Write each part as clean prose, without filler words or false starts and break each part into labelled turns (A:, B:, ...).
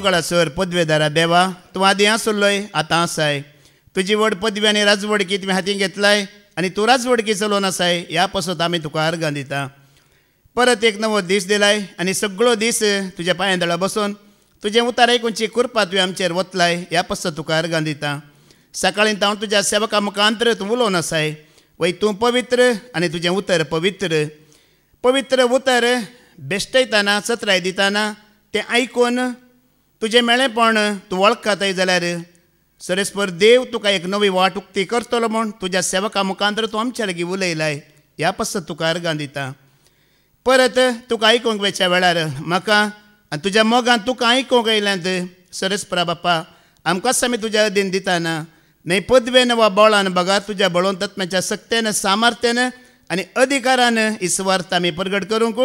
A: मोगळासर पदवेदारा देवा तूं आदीं आसलोय आतां आसाय तुजी व्हड पदवी आनी राजवडकी तुवें हातीन घेतलाय आनी तूं राजवडकी चलोवन आसाय ह्या पासत आमी तुका अर्गां दिता परत एक नवो दीस दिलाय आनी सगळो दीस तुज्या पांयदळा बसून तुजें उतार आयकुनची कृपा तुवें आमचेर वतलाय ह्या पासत तुका अर्गां दिता सकाळीं हांव तुज्या सेवका मुखांतर तूं उलोवन आसाय वय तूं पवित्र आनी तुजें उतर पवित्र पवित्र उतर बेश्टयतना सत्राय दितना तें आयकून तुजें मेळेपण तूं वळखताय जाल्यार सरेस्पर देव तुका एक नवी वाट उक्ती करतलो म्हूण तुज्या सेवका मुखांतर तूं आमच्या लागीं उलयलाय ह्या पासत तुका अर्गां दिता परत तुका आयकूंक वेच्या वेळार म्हाका आनी तुज्या मोगान तुका आयकूंक येयल्यांत सरेस्परा बाप्पा आमकां आमी तुज्या अधीन दिताना न्हय पदवेन वा बोळान बगार तुज्या बळोवंतत्म्याच्या सक्तेन सामर्थ्यान आनी अधिकारान ही सुवार्थ आमी प्रगट करूंक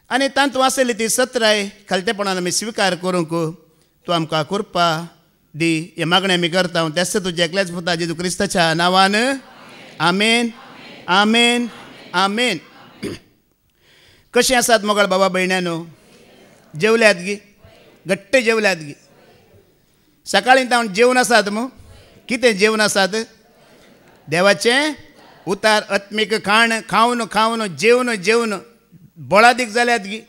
A: आनी तांतू आसली ती सत्राय खालतेपणान आमी स्विकार करूंक तूं आमकां कृपा दी हे मागणें आमी करता हांव तेच तुज्या एकल्याच पुता जेजू क्रिस्ताच्या नांवान आमेन आमेन आमेन कशें आसात मोगळ बाबा भयण्यानो जेवल्यात गी घट्ट जेवल्यात गी सकाळीं हांव जेवण आसात मू कितें जेवण आसात देवाचें उतार आत्मीक खाण खावन खावन जेवन जेवन बोळादीक जाल्यात गी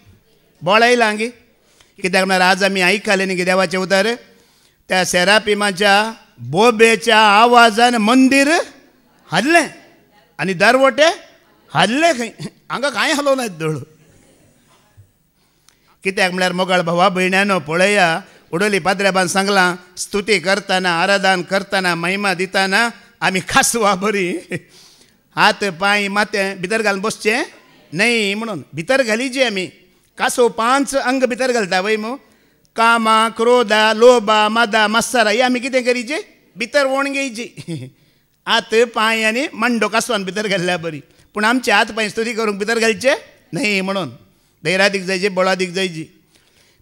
A: बोळ येयलां गी कित्याक म्हळ्यार आज आमी आयकले न्ही गे देवाचें उतार त्या सेरापिमाच्या बोबेच्या आवाजान मंदीर हल्लें आनी दरवटे हल्ले खंय हांगा कांय हलो नात दोळ कित्याक म्हळ्यार मोगळ भावा भयण्यानो पळया उडोली पाद्र्याबान सांगलां स्तुती करतना आराधन करतना महिमा दितना आमी खासवा बरी हात पांय माथें भितर घालून बसचें न्हय म्हणून भितर घालीचे आमी कासो 5 अंग भितर घालता वय मू कामा क्रोधा लोभा मादा मत्सरा ही आमी कितें करीचे भितर वोण घेयची हात पांय आनी मांडो कासवान भितर घाल्ल्या बरी पूण आमचे हात पांय स्तुती करूंक भितर घालचे न्हय म्हणून धैर्यादीक जायची बळादीक जायची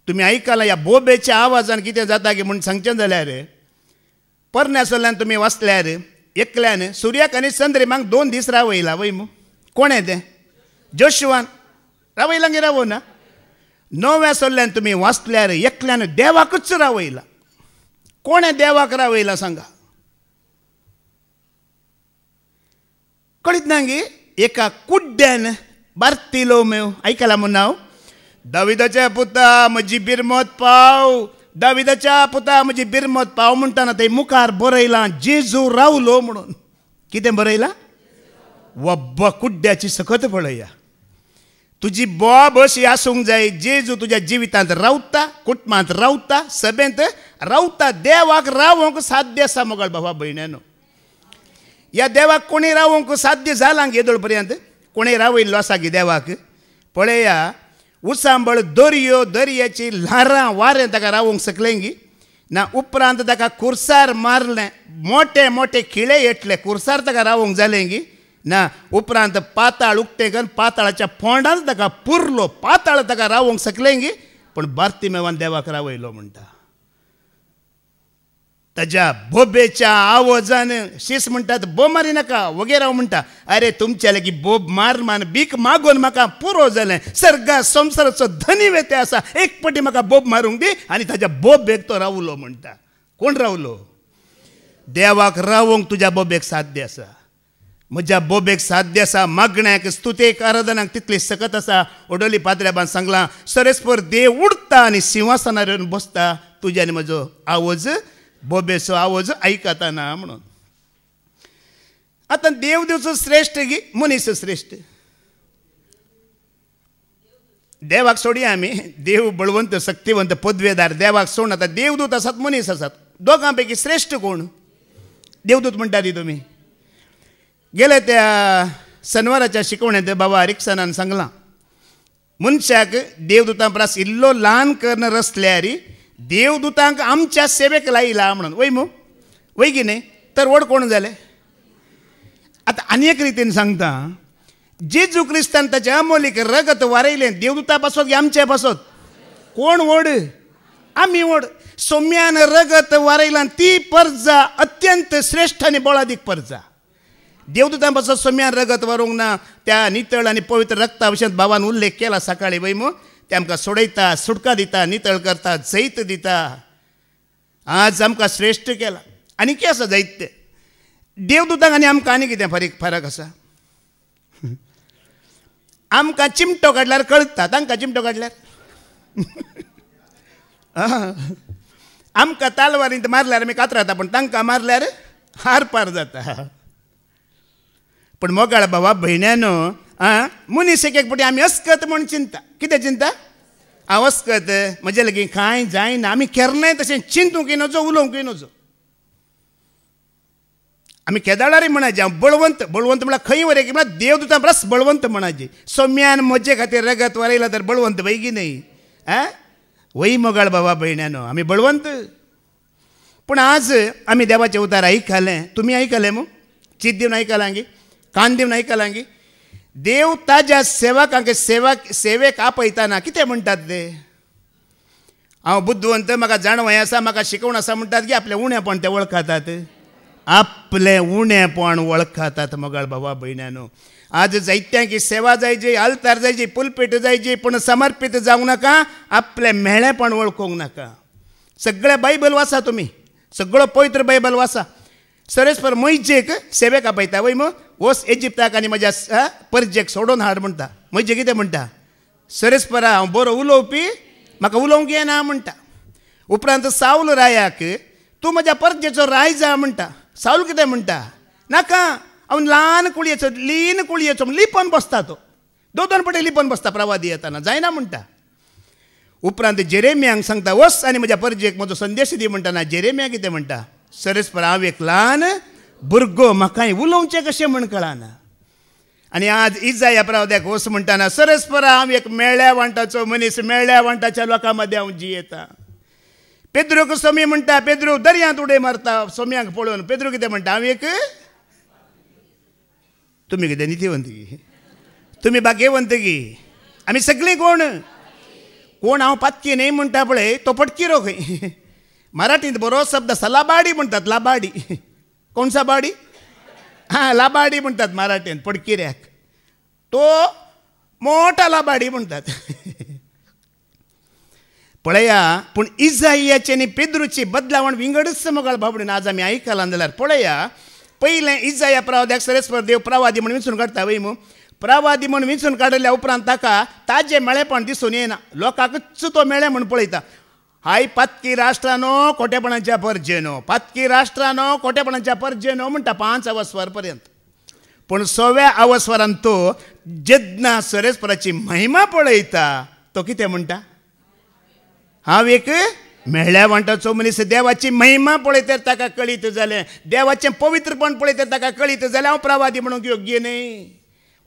A: तुमी आयकलां ह्या बोबेच्या आवाजान कितें जाता की म्हूण सांगचें जाल्यार परण्यासोल्यान तुमी वाचल्यार एकल्यान सुर्याक आनी चंद्रिमांक 2 दीस रावयला वय मू कोणें तें जोशुवान रावयलां गे रावो ना 9व्या सोल्यान तुमी वाचल्यार एकल्यान देवाकूच रावयला कोणें देवाक रावयला सांगा कळीत ना गे एका कुड्ड्यान बार्तिलोमेव आयकलां म्हूण नांव दाविदाच्या पुता म्हजी बिरमत पाव दाविदाच्या पुता म्हजी बिरमत पाव म्हणटाना थंय मुखार बरयलां जेजू रावलो म्हणून कितें बरयलां वब्ब कुड्ड्याची सकत पळया तुजी बोब अशी आसूंक जाय जेजू तुज्या जिवितांत रावता कुटुंबांत रावता सभेंत रावता देवाक रावोंक साध्य आसा मोगळ भावा भयण्यानो ह्या देवाक कोणी रावोंक साध्य जालां येदोळ पर्यंत कोणी रावयल्लो आसा गे देवाक पळया उसांबळ दर्यो दर्याची ल्हारां वारें ताका रावोंक सकलें गी ना उपरांत ताका कुर्सार मारलें मोठे मोठे खिळे येतले कुर्सार ताका रावोंक जालें गी ना उपरांत पाताळ उक्तें करून पाताळाच्या फोंडांत ताका पुरलो पाताळ ताका रावोंक सकलें गी पूण बार्तिमेवान देवाक रावयलो म्हणटा ताच्या बोबेच्या आवाजान शीस म्हणटात बोब मारी नाका वगे राव म्हणटा अरे तुमच्या लागीं बोब मार मान बीक मागून म्हाका पुरो जालें सर्गा संवसाराचो धनी वेते आसा एक पटी म्हाका बोब मारूंक दी आनी ताच्या बोबेक तो रावलो म्हणटा कोण रावलो देवाक रावोंक तुज्या बोबेक साध्य आसा म्हज्या बोबेक साध्य आसा मागण्याक स्तुतेक आराधनाक तितली सकत आसा ओडोली पाद्र्याबान सांगलां सरेस्पर देव उडता आनी सिंहासनार येवन बसता तुज्या आनी म्हजो आवाज बोबेचो आवाज आयकताना म्हणून आतां देव दिवचो श्रेश्ठ गी मनीस श्रेश्ठ देवाक सोडया आमी देव बळवंत शक्तिवंत पदवेदार देवाक सोडून आतां देवदूत आसात मनीस आसात दोगां पैकी श्रेश्ठ कोण देवदूत म्हणटा ती तुमी गेले त्या शनिवाराच्या शिकवण्यात बाबा हरिक्सनान सांगलां मनशाक देवदूतां परस इल्लो ल्हान करन रचल्यार देवदूतांक आमच्या सेवेक लायला म्हणून वय मू वय की न्ही तर व्हड कोण जाले आतां आनी एक रितीन सांगता जेजू क्रिस्तान ताचें अमोलीक रगत वारयलें देवदूतां पासत आमचे पासत कोण व्हड आमी व्हड सोम्यान रगत वारयलां ती पर्जा अत्यंत श्रेश्ठ आनी बोळादीक पर्जा देवदूतां पासत सोम्यान रगत वारूंक ना त्या नितळ आनी पवित्र रक्ता विशयात भावान उल्लेख केला सकाळी वय मू ते आमकां सोडयता, सुटका दिता, नितळ करता, जैत दिता. आज आमकां श्रेश्ठ केला. आनी कितें आसा जैत तें? देवदूतांक आनी आमकां आनी कितें फरक आसा? आमकां चिमटो काडल्यार कळटा, तांकां चिमटो काडल्यार आमकां तालवारींत मारल्यार आमी कातराता, पूण तांकां मारल्यार हार पार जाता. पूण मोगाळ भावा भयण्यानो, मनीस एक फावटी आमी अस्कत म्हूण चिंता. कितें चिंता? हांव अस्कत, म्हजे लागीं कांय जायना. आमी केन्नाय तशें चिंतूंकय नजो, उलोवंकय नजो. आमी केदारारी म्हणाजे हांव बळवंत. बळवंत म्हळ्यार खंय वरें म्हळ्यार देवदूतां परस बळवंत म्हणाजे. सौम्यान म्हजे खातीर रगत वरयला तर बळवंत वैगी न्ही. वय मोगाळ भावा भयण्यानो, आमी बळवंत. पूण आज आमी देवाचें उतार आयकलें. तुमी आयकलें मू? चीत दिवन आयकलां गी, कान दिवन आयकलां गी. देव ताज्या सेवकांक सेवेक आपयताना कितें म्हणटात ते? हांव बुद्धवंत, म्हाका जाणवाय आसा, म्हाका शिकवण आसा म्हणटात की आपलें उणेपण ते वळखातात. आपलें उणेपण वळखातात मोगाळ भावा भयण्यानो. आज जायत्यांक सेवा जायची, आल्तार जायची, पुलपीट जायची, पूण समर्पीत जावंक नाका. आपलें मेळ्ळेपण वळखूंक नाका. सगळें बायबल वाचा तुमी, सगळो पवित्र बायबल वाचा. सरेस्पर मोइजेक सेवेक आपयता. वय मग वस इजिप्ताक आनी म्हज्या परजेक सोडून हाड म्हणटा. मोइजे कितें म्हणटा? सरेस्परा हांव बरो उलोवपी, म्हाका उलोवंक येना म्हणटा. उपरांत साऊल रायाक तूं म्हज्या परजेचो राय जा म्हणटा. साऊल कितें म्हणटा? नाका, हांव ल्हान कुळयेचो लिपोन बसता. तो 2 पटे लिपोन बसता प्रवादी येताना, जायना म्हणटा. उपरांत जेरेमियांक सांगता वस आनी म्हज्या परजेक म्हजो संदेश दी म्हणटाना जेरेमिया कितें म्हणटा? सरेस्पर हांव एक ल्हान भुरगो, म्हाकाय उलोवचें कशें म्हण कळना. आनी आज इजाया प्रवाद्याक वस म्हणटाना सरेस्पर हांव एक मेळ्ळ्या वांटाचो मनीस, मेळ्ळ्या वांटाच्या लोकां मदें हांव जियेता. पेद्रूक सोमी म्हणटा, पेद्रू दर्यांत उडे मारता सोम्यांक पळोवन. पेद्रू कितें म्हणटा? हांव एक. तुमी कितें नितीवंत गी? तुमी भाग्यवंत गी? आमी सगळीं कोण? हांव पातकी न्ही म्हणटा पळय तो पटकिरो खंय. मराठींत बरो शब्द आसा, लाबाडी म्हणटात. लाबाडी. कोणसा बाडी? लाबाडी म्हणटात मराठींत पडकिऱ्याक. तो मोठा लाबाडी म्हणटात. पळया, पूण इजायाची आनी पेद्रूची बदलावण विंगडच मोगाळ भावडीन आज आमी आयकलां जाल्यार पळया. पयलें इजाया प्रवाद्याक सरेस्पर देव प्रवादी म्हण विंचून काडटा. वय मू प्रवादी म्हण विंचून काडल्या उपरांत ताका ताजें मेळेपण दिसून येना. लोकांकच तो मेळ्ळें म्हण पळयता. हाय पातकी राष्ट्रानो खोटेपणाच्या परजेनो, पातकी राष्ट्रानो खोटेपणाच्या परजेनो म्हणटा 5 अवस्वर पर्यंत. पूण 6व्या अवस्वरांत तो जेन्ना सरेस्पराची महिमा पळयता तो कितें म्हणटा? हांव एक मेळ्ळ्या वांटाचो मनीस. देवाची महिमा पळयतर ताका कळीत जालें, देवाचें पवित्रपण पळयतर ताका कळीत जालें हांव प्रवादी म्हणूंक योग्य न्ही.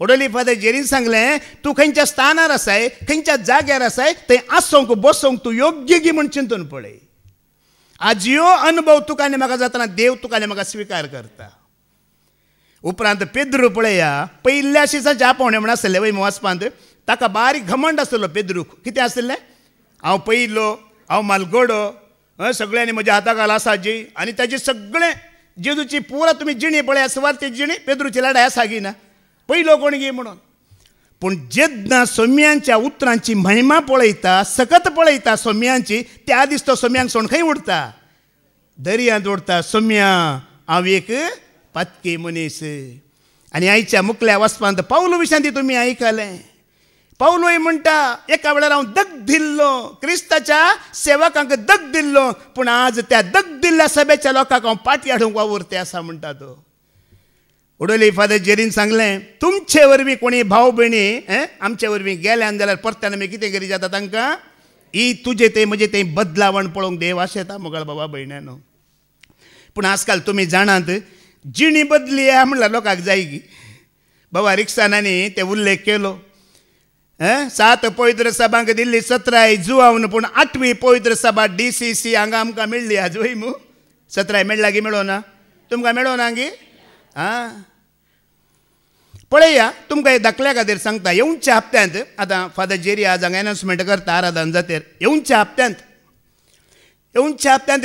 A: ओडोली फादर जेरीन सांगलें तूं खंयच्या स्थानार आसाय, खंयच्या जाग्यार आसाय, थंय आसोंक बसोंक तूं योग्य गी म्हूण चिंतून पळय. आज ह्यो अनुभव तुका आनी म्हाका जातना देव तुका आनी म्हाका स्विकार करता. उपरांत पेद्रू पळया, पयल्या शिसाच्या आपोवणें म्हण आसलें वय वाचपांत. ताका बारीक घमंड आसलो पेद्रूक. कितें आसलें? हांव पयलो, हांव मालगोडो, सगळ्यांनी म्हज्या हाताखाल आसा जी. आनी ताजी सगळें जेजूची पुरा तुमी जिणी पळया, सुवार्थी जिणी पेद्रूची लढाय आसा गी ना, पयलो कोण गे म्हणून. पूण जेन्ना सोम्यांच्या उतरांची महिमा पळयता, सकत पळयता सोम्यांची, त्या दीस तो सोम्यांक सोडून खंय उडता? दर्यांत उडता. सोम्या हांव एक पातकी मनीस. आनी आयच्या मुखल्या वचपांत पावलो विशांत तुमी आयकलें. पावलोय म्हणटा एका वेळार हांव दग दिल्लो, क्रिस्ताच्या सेवकांक दग दिल्लो, पूण आज त्या दग दिल्ल्या सभेच्या लोकांक हांव पाटी हाडूंक वावुरते आसा म्हणटा तो. उडोली फादर जेरीन सांगलें तुमचे वरवीं कोणी भाव भयणी आमचे वरवीं गेल्यान जाल्यार परत्यान आमी कितें करी जाता तांकां? ही तुजे ते म्हजे ते बदलावण पळोवंक देव आशेता मोगाळ बाबा भयण्यानो. पूण आजकाल तुमी जाणात जिणी बदली म्हणल्यार लोकांक जाय गी. बाबा रिक्सांनी ते उल्लेख केलो. 7 पवित्र सभांक दिल्ली 17 जुवावन, पूण 8वी पवित्र सभा DCC हांगा आमकां मेळ्ळी आज. वय मू 17 मेळ्ळा गी? मेळो ना तुमकां? मेळो ना गी? पळया, तुमकां हे दाखल्या खातीर सांगता. येवच्या हप्त्यांत आतां फादर जेरी आज हांगा अनाउन्समेंट करता आराधन जातेर. येवच्या हप्त्यांत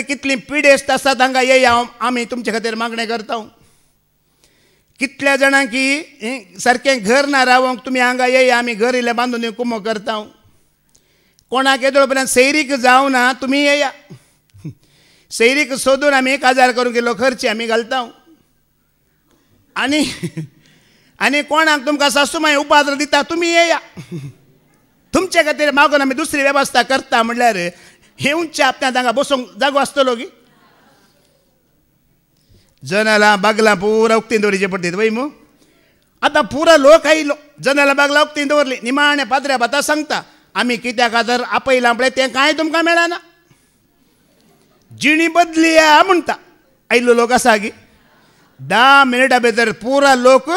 A: कितलीं पिडेस्त आसात हांगा ये आमी तुमचे खातीर मागणें करता. कितल्या जाणांक की सारकें घर ना रावंक तुमी हांगा ये आमी घर इल्लें बांदून कुमो करता. कोणाक येदोळ पर्यंत सैरीक जावं ना तुमी येया. सैरीक सोदून आमी 1000 करूंक किलो खर्ची आमी घालता. आनी कोणाक तुमकां सासूमाय उपात्र दिता तुमी येया. तुमचे खातीर मागून आमी दुसरी वेवस्था करता म्हणल्यार येवच्या आपल्या तांकां बसूंक जागो आसतलो की. जनालां बागलां पुरा उक्तीन दवरचें पडटात वय मू. आतां पुरो लोक आयलो जनालां बागलां उक्तीन दवरली निमाणे पाद्र्या बाता सांगता आमी कित्या खातीर आपयलां पळय तें कांय तुमकां मेळना. जिणी बदली म्हणटा आयलो लोक आसा गी. 10 मिनटां भितर पुरो लोक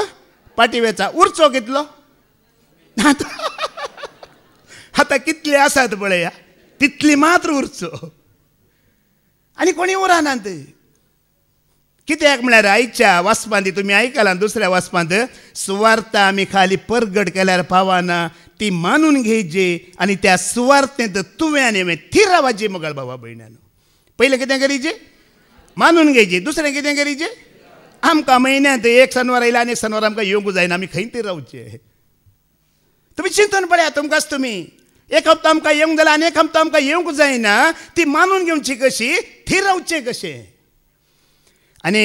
A: पाटी वेचा. उरचो कितलो आतां कितले आसात पळया तितली मात्र उरचो. आनी कोणी उरनात. कित्याक म्हळ्यार आयच्या वाचपांत तुमी आयकलां दुसऱ्या वाचपांत सुवार्थ आमी खाली परगट केल्यार पावना ती मानून घेवची आनी त्या सुवार्थेंत तुवें आनी हांवें थीर रावची मोगाळ भावा भयण्यानो. पयलें कितें करीचें मानून घेवची. दुसरें कितें करीचें आमकां म्हयन्यांत 1 शेनवार आयला आनी 1 शेनवार आमकां येवंक जायना आमी खंय तरी रावचें. तुमी चिंतून पळया तुमकांच तुमी 1 हप्तो आमकां येवंक जाल्यार आनी 1 हप्तो आमकां येवंक जायना ती मानून घेवची कशी थीर रावचें कशें. आनी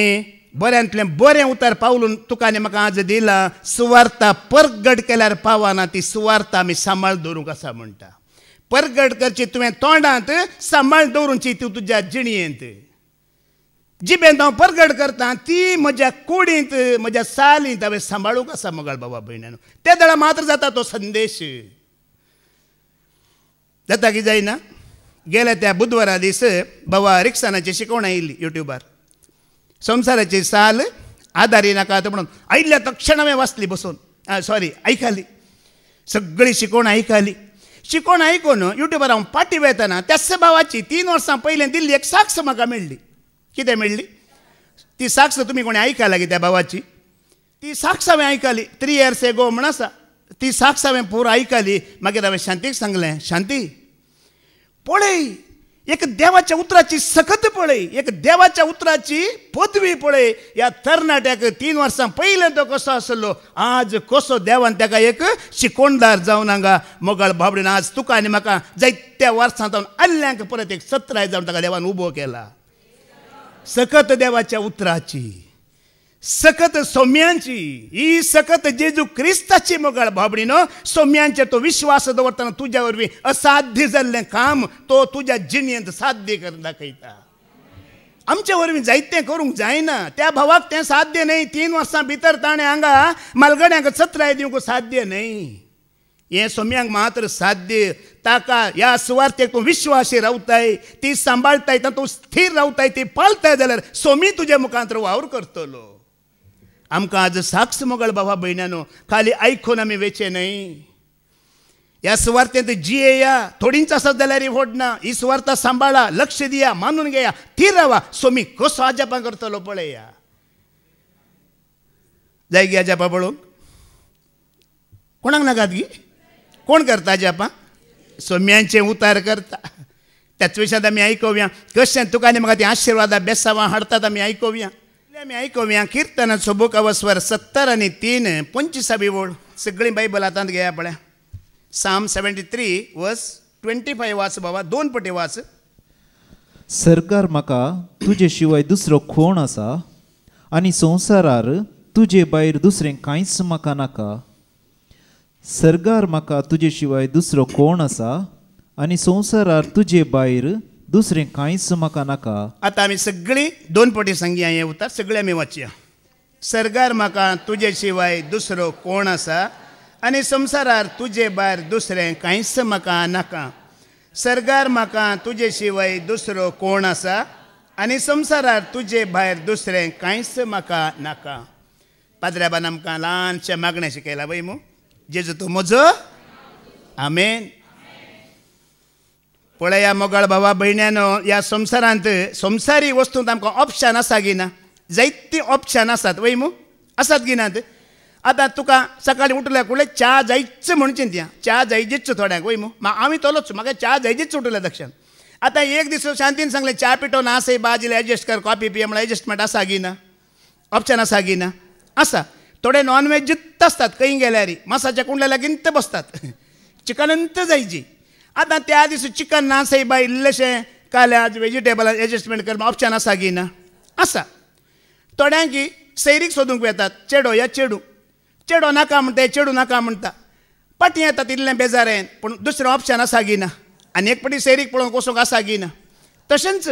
A: बऱ्यांतलें बरें उतर पावलून तुका आनी म्हाका आज दिलां. सुवार्थ परगट केल्यार पावना ती सुवार्थ आमी सांबाळ दवरूंक आसा म्हणटा. परगट करची तुवें तोंडांत सांबाळ दवरूंची ती तुज्या जिणयेंत. जिबेंत हांव परगट करता ती म्हज्या कुडींत म्हज्या सालींत हांवें सांबाळूंक आसा मोगाळ बाबा भयण्यानो. त्या दळा मात्र जाता तो संदेश. जाता की जायना. गेल्या त्या बुधवारा दीस बाबा रिक्सानाची शिकवण आयिल्ली युट्यूबार. संवसाराची साल आदारी नाका म्हणून आयिल्ल्या तक्षण हांवें वाचली बसून आयकली सगळी शिकवण आयकली. शिकवण आयकून युट्यूबार हांव पाटी वेतना त्याच भावाची 3 वर्सां पयलें दिल्ली एक साक्ष म्हाका मेळ्ळी. कितें मेळ्ळी ती साक्ष तुमी कोणी आयका लागी त्या भावाची. ती साक्ष हांवें आयकली 3 years ago म्हण आसा. ती साक्ष हांवें पुरो आयकली. मागीर हांवें शांतीक सांगलें शांती पळय एक देवाच्या उतराची सखत पळय एक देवाच्या उतराची पदवी पळय. ह्या तरणाट्याक 3 वर्सां पयलें तो कसो आसलो आज कसो देवान ताका एक शिकोणदार जावन हांगा मोगाळ बाबडीन आज तुका आनी म्हाका जायत्या वर्सां आल्ल्यांक परत एक 17 जावन ताका देवान उबो केला. सकत देवाच्या उतराची सकत सोम्यांची ही सकत जेजू क्रिस्ताची मोगाळ बाबडीनो. सोम्यांचेर तो विश्वास दवरतना तुज्या वरवीं असाध्य जाल्लें काम तो तुज्या जिणयेंत साध्य करून दाखयता. आमचे वरवीं जायतें करूंक जायना. त्या भावाक तें साध्य न्हय. 3 वर्सां भितर ताणें हांगा मालगड्यांक 17 दिवंक साध्य न्हय. हें सोम्यांक मात्र साध्य. ताका ह्या सुवार्थेक तूं विश्वासी रावताय ती सांबाळताय तूं स्थिर रावताय ती पाळताय जाल्यार सोमी तुज्या मुखांत वावर करतलो. आमकां आज साक्ष मोगाळ बाबा भयण्यानो खाली आयकून आमी वेचे न्हय. ह्या सुवार्थेंत जियेया. थोडींच आसत जाल्यार व्हड ना. ही सुवार्थ सांबाळा लक्ष दिया मानून घेया थीर रावा. सोमी कसो आजापा करतलो पळया. जाय गी आजापा पळोवंक कोणाक नाकात गी. कोण करता आजापा सोम्यांचें उतार करता. त्याच विशयांत आमी आयकोवया कशें तुका आनी म्हाका ती आशिर्वादा बेसांवां हाडटात आमी आयकोवया. आमी आयकोवया किर्तनाचो बूक स्वर 70 आनी 3 25वी ओळ. सगळी बायबल हातांत घेया पळय. Psalm 73 verse 25 वाच बाबा 2 पटी वाच.
B: सरकार म्हाका तुजे शिवाय दुसरो कोण आसा आनी संवसारार तुजे भायर दुसरें कांयच म्हाका नाका. सरकार म्हाका तुजे शिवाय दुसरो कोण आसा आनी संवसारार तुजे भायर दुसरें कांयच म्हाका नाका.
A: आतां आमी सगळीं 2 पटी सांगया हें उतर सगळें आमी वाचया. सरकार म्हाका तुजे शिवाय दुसरो कोण आसा आनी संवसारार तुजे भायर दुसरें कांयच म्हाका नाका. सरकार म्हाका तुजे शिवाय दुसरो कोण आसा आनी संवसारार तुजे भायर दुसरें कांयच म्हाका नाका. पाद्र्याबान आमकां ल्हानशें मागणें शिकयलां वय मू. जेजू तूं म्हजो आमेन. पळया मोगाळ भावा भयण्यानो ह्या संवसारांत संवसारी वस्तूंत आमकां ऑप्शन आसा की ना. जायती ऑप्शन आसात वय मू आसात की नात. आतां तुका सकाळीं उठल्या फुडें च्या जायच म्हणून चिंतया च्या जायचीच थोड्यांक वय मू. हांव तोलोच म्हाका च्या जायचीच उठल्या दक्षान. आतां एक दीस शांतीन सांगलें च्या पिठो ना सही बाजील एडजस्ट कर कॉफी पिया म्हळ्यार एडजस्टमेंट आसा की ना. ऑप्शन आसा की ना आसा. थोडे नॉन व्हेज जित्त आसतात खंय गेल्यार मासाच्या कुंडल्या लागीं बसतात चिकनंत जायची. आतां त्या दिसा चिकन ना सई बाय इल्लेशें काल आज वेजिटेबल एडजस्टमेंट करपाक ऑप्शन आसा की ना आसा. थोड्यांक सैरीक सोदूंक येतात चेडो या चेडू चेडो नाका म्हणटा चेडू नाका म्हणटा पाटी येता तितलें बेजारेन पूण दुसरें ऑप्शन आसा की ना आनी एक पाटी सैरीक पळोवंक वचूंक आसा की ना. तशेंच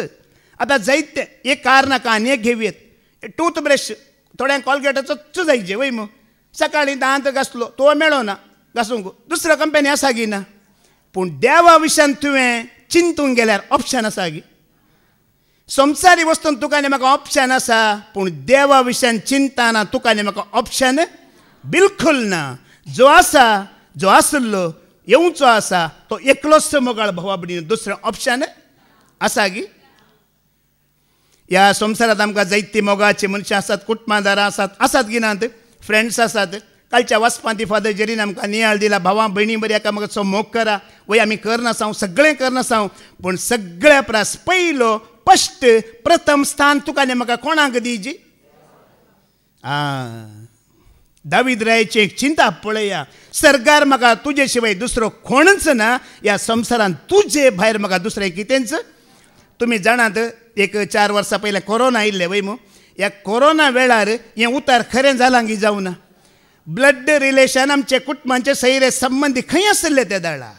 A: आतां जायते एक कार नाका आनी एक घेवयेत टूथब्रश थोड्यांक कॉलगेटाचो जायचे वय मग सकाळीं दांत घासलो तो मेळो ना घासूंक दुसरो कंपनी आसा की ना. पूण देवा विशयान तुवें चिंतूंक गेल्यार ऑप्शन आसा की संवसारी वस्तून तुका आनी म्हाका ऑप्शन आसा पूण देवा विशयान चिंतना तुका आनी म्हाका ऑप्शन बिलकुल ना. जो आसा जो आसलो येवचो आसा तो एकलोच मोगाळ भावा भयणीनो दुसरें ऑप्शन आसा की. ह्या संवसारांत आमकां जायतीं मोगाची मनशां आसात कुटुंबादारां आसात की नात फ्रेंड्स आसात. कालच्या वचपांती फादर जेरीन आमकां नियाळ दिला भावां भयणी बरी एकामेकाचो मोग करा वय आमी करनासांव सगळें करनासांव पूण सगळ्या प्रास पयलो फस्ट प्रथम स्थान तुका आनी म्हाका कोणाक दिवची. दावीद रायाची एक चिंता पळया सरकार म्हाका तुजे शिवाय दुसरो कोणच ना ह्या संवसारांत तुजे भायर म्हाका दुसरें कितेंच. तुमी जाणात एक 4 वर्सां पयलें कोरोना आयिल्लें वय मू ह्या कोरोना वेळार हें उतार खरें जालां की जावं ना. ब्लड रिलेशन आमचे कुटुंबांचे सैरे संबंदी खंय आसले ते दाळा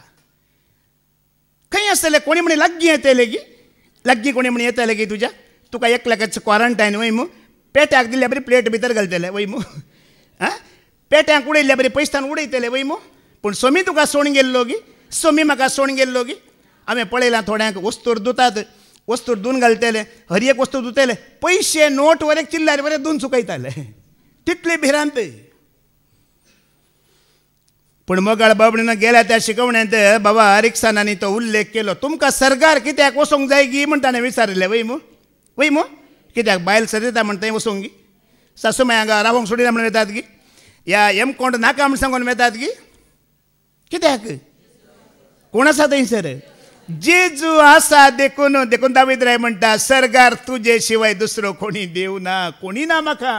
A: खंय आसले कोणी म्हणे लागीं येतले की लागीं कोणी म्हणे येतले की तुज्या तुका एकल्याच क्वारंटायन वय मू पेट्याक दिल्ल्या बरी प्लेट भितर घालतले वय मू पेट्यांक उडयल्ल्या बरी पयसतान उडयतले वय मू. पूण सोमी तुका सोण गेल्लो की सोमी म्हाका सोण गेल्लो की हांवें पळयलां थोड्यांक वस्तूर धुतात वस्तूर धुवन घालतले हर एक वस्तू धुतले पयशे नोट वर एक चिल्लार बरें धुवन सुकयताले तितले भिरांत. पूण मोगाळ बाबडीनं गेल्या त्या शिकवण्यात बाबा रिक्सानांनी तो उल्लेख केलो तुमकां सरकार कित्याक वचोंक जाय गी म्हण ताणें विचारलें वय मू कित्याक बायल सरिता म्हण थंय वचोंक गी सासू माय हांगा रावोंक सोडिना म्हण येतात गी ह्या एमकोंड नाका म्हण सांगून येतात गी कित्याक कोण आसा थंयसर जेजू आसा देखून देखून दावीद राय म्हणटा सरकार तुजे शिवाय दुसरो कोणी देव ना कोणी ना म्हाका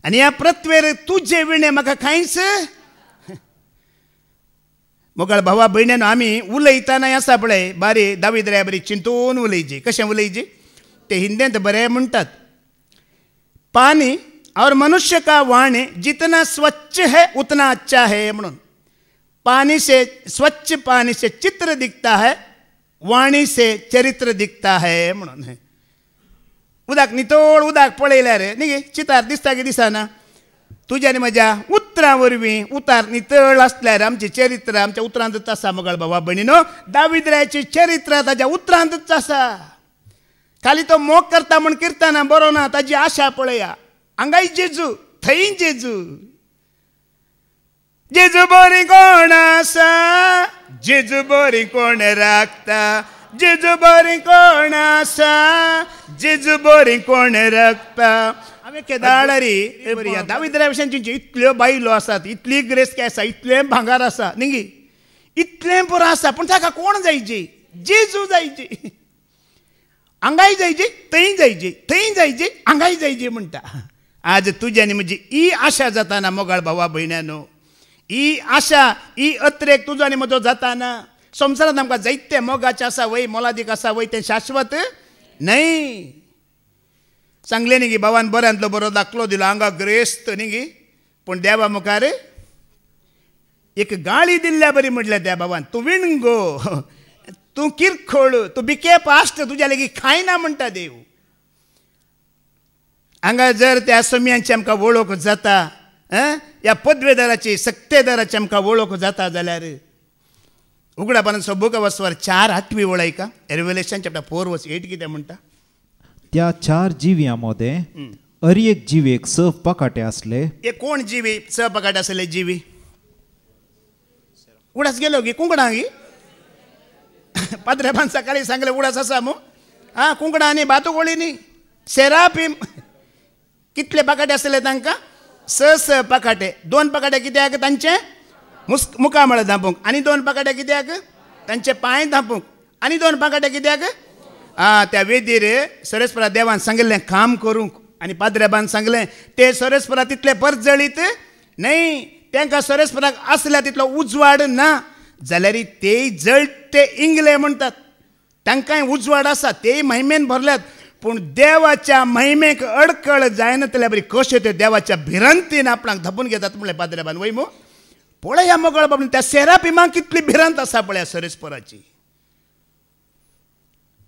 A: आनी ह्या पृथ्वेर तुजे विणे म्हाका कांयच. मोगाळ भावा भयण्यानो आमी उलयतना आसा पळय बारी दावीद राया बरी चिंतून उलयची कशें उलयची ते हिंदींत बरें म्हणटात पानी और मनुष्य का वाणी जितना स्वच्छ है उतना अच्छा है म्हणून. पानी से स्वच्छ पानी से चित्र दिखता है वाणी से चरित्र दिखता है म्हणून. उदक नितळ उदक पळयल्यार न्ही चितार दिसता की दिसना तुज्या आनी म्हज्या उतरां वरवीं उतार नितळ आसल्यार आमचें चरित्र आमच्या उतरांतच आसा मोगाळ भावा भयणीनो. दावीद रायाचें चरित्र ताच्या उतरांतच आसा. खाली तो मोग करता म्हण किर्तना बरो ना ताजी आशा पळया हांगाय जेजू थंय जेजू जेजू बरी कोण आसा जेजू बरी कोण राखता जेजू बरी कोण आसा जेजू बरी कोण राखता. हांवें केदाळारी बरी दावीद राया भशेन इतल्यो बायलो आसात इतली ग्रेस काय आसा इतलें भांगार आसा न्ही इतलें बरो आसा पूण ताका कोण जायची जेजू जायची. हांगाय जायची थंय जायची थंय जायची हांगाय जायची म्हणटा. आज तुजी आनी म्हजी ही आशा जाताना मोगाळ भावा भयण्यानो ही आशा ही अत्रेक तुजो आनी म्हजो जाताना. संवसारांत आमकां जायते मोगाचें आसा वय मोलादीक आसा वय तें शाश्वत न्हय. सांगलें न्ही गी भावान बऱ्यांतलो बरो दाखलो दिलो हांगा ग्रेस्त न्ही गी पूण देवा मुखार एक गाळी दिल्ल्या बरी म्हटलें त्या भावान तूं विणगो तूं किरकोळ तूं बिके पास्ट तुज्या लेगीत खायना म्हणटा देव. हांगा जर त्या सोम्यांची आमकां वळख जाता ह्या पदवेदाराची सक्तेदाराची आमकां वळख जाता जाल्यार उगडापणाचो बूक ऑफ वर्स 4:8 वळयका रेव्हेलेशन चॅप्टर 4:8 कितें म्हणटा.
B: त्या 4 जिव्यां मदें हर एक जिवेक 6 पकाटे आसले.
A: हे कोण जिवी 6 पकाटे आसले जिवी उडास गेलो गी कुंकडां गी पाद्रेबान सकाळी सांगले उडास आसा मू कुंकडां आनी बातुकोळी न्ही सेराफीम कितले पकाटे आसले तांकां 6 पकाटे. 2 पकाटे कित्याक तांचे मुखामळ धांपूंक आनी 2 पकाटे कित्याक तांचे पांय धांपूंक आनी 2 पकाटे कित्याक त्या वेदीर सरेस्परा देवान सांगिल्लें काम करूंक आनी पाद्रेबान सांगलें ते सरेस्परा तितले परजळीत न्हय तांकां सरेस्पराक आसल्या तितलो उजवाड ना जाल्यार तेय जळटे इंगले म्हणटात, तांकांय उजवाड आसा, तेय महिमेन भरल्यात. पूण देवाच्या महिमेक अडकळ जायनातल्या बरी कशें त्यो देवाच्या भिरांतीन आपणाक धपून घेतात म्हणलें पाद्रेबान. वय मो पळय ह्या मोगळ बाबा त्या सेरापिमांक कितली भिरांत आसा पळय सरेस्पराची.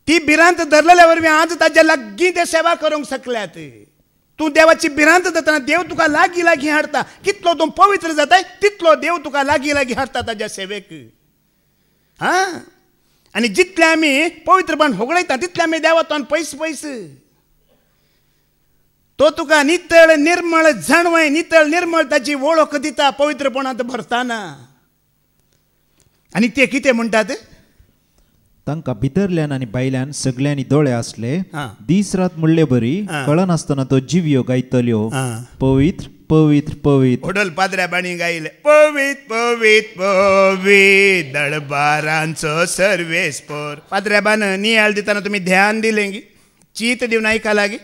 A: ती भिरांत धरलेल्या वरवीं आज ताच्या लागीं ते सेवा करूंक शकल्यात. तूं देवाची भिरांत जातना देव तुका लागीं लागीं हाडटा. कितलो तूं पवित्र जाताय तितलो देव तुका लागीं लागीं हाडटा ताच्या सेवेक. हां, आनी जितले आमी पवित्रपण होगळयता तितले आमी देवातून पयस पयस. तो तुका नितळ निर्मळ जाणवय, नितळ निर्मळ ताची वळख दिता पवित्रपणांत भरताना. आनी ते कितें म्हणटात,
B: तांकां भितरल्यान आनी भायल्यान सगळ्यांनी दोळे आसले.
A: हां.
B: दीस रात म्हणले बरी कळनासतना तो जिव्यो गायतल्यो, पवित्र पवित्र पवित्र.
A: ओडल पाद्र्या बाणी गायले, पवित्र पवित्र पवित्र दळबारांचो सर्वेस्पर. पाद्र्याबान नियाळ दिताना तुमी ध्यान दिलें गी, चीत दिवन आयका लागी.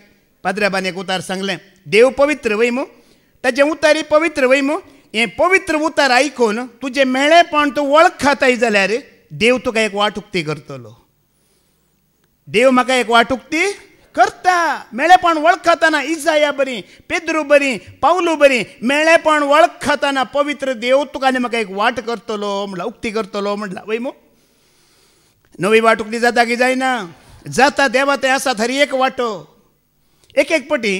A: पाद्र्याबान एक उतार सांगलें, देव पवित्र वय मो, ताचें उतारी पवित्र वय मो. हें पवित्र उतार आयकून तुजें मेळेपण तूं वळखताय जाल्यार देव तुका एक वाटुक्ती करतलो. देव म्हाका एक वाटुक्ती करता. मेळेपण वळखताना इसाया बरी, पेद्रू बरी, पावलू बरी, मेळेपण वळखताना पवित्र देव तुका आनी म्हाका एक वाट करतलो म्हणला, उक्ती करतलो म्हणला. वय मो नवी वाट उक्ती जाता की जायना? जाता. देवा ते आसा थरी एक वाटो. एक एक पटी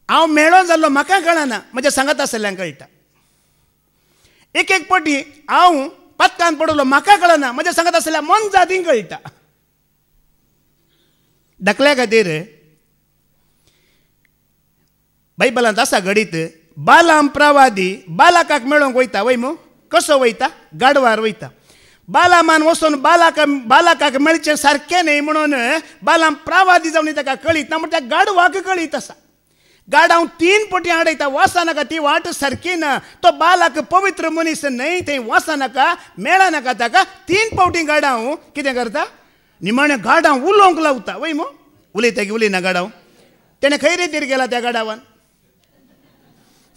A: हांव मेळो जाल्लो म्हाका कळना, म्हज्या सांगात आसल्यांक कळटा. एक एक पटी हांव पत्कान पडलो म्हाका कळना, म्हज्या सांगात आसल्या मन जातींक कळटा. दाखल्या खातीर बायबलांत आसा घडीत, बालाम प्रवादी बालाकाक मेळोंक वयता. वय मो कसो वयता? गाडवार वयता. बालामान वचून बालाकाक मेळचें सारकें न्हय म्हणून बालाम प्रवादी जावन ताका कळीत ना, म्हण त्या गाडवाक कळीत आसा. गाडाव 3 पटी आडयता, वासनाका ती वाट सारकी ना. तो बालाक पवित्र मनीस न्हय, थंय वासनाका मेळा नाका ताका. 3 फावटी गाडाव कितें करता? निमाणें गाडाव उलोवंक लावता. वय मो उलयता की उलयना गाडाव? तेणें खंय रेतीर गेला त्या गाडावान?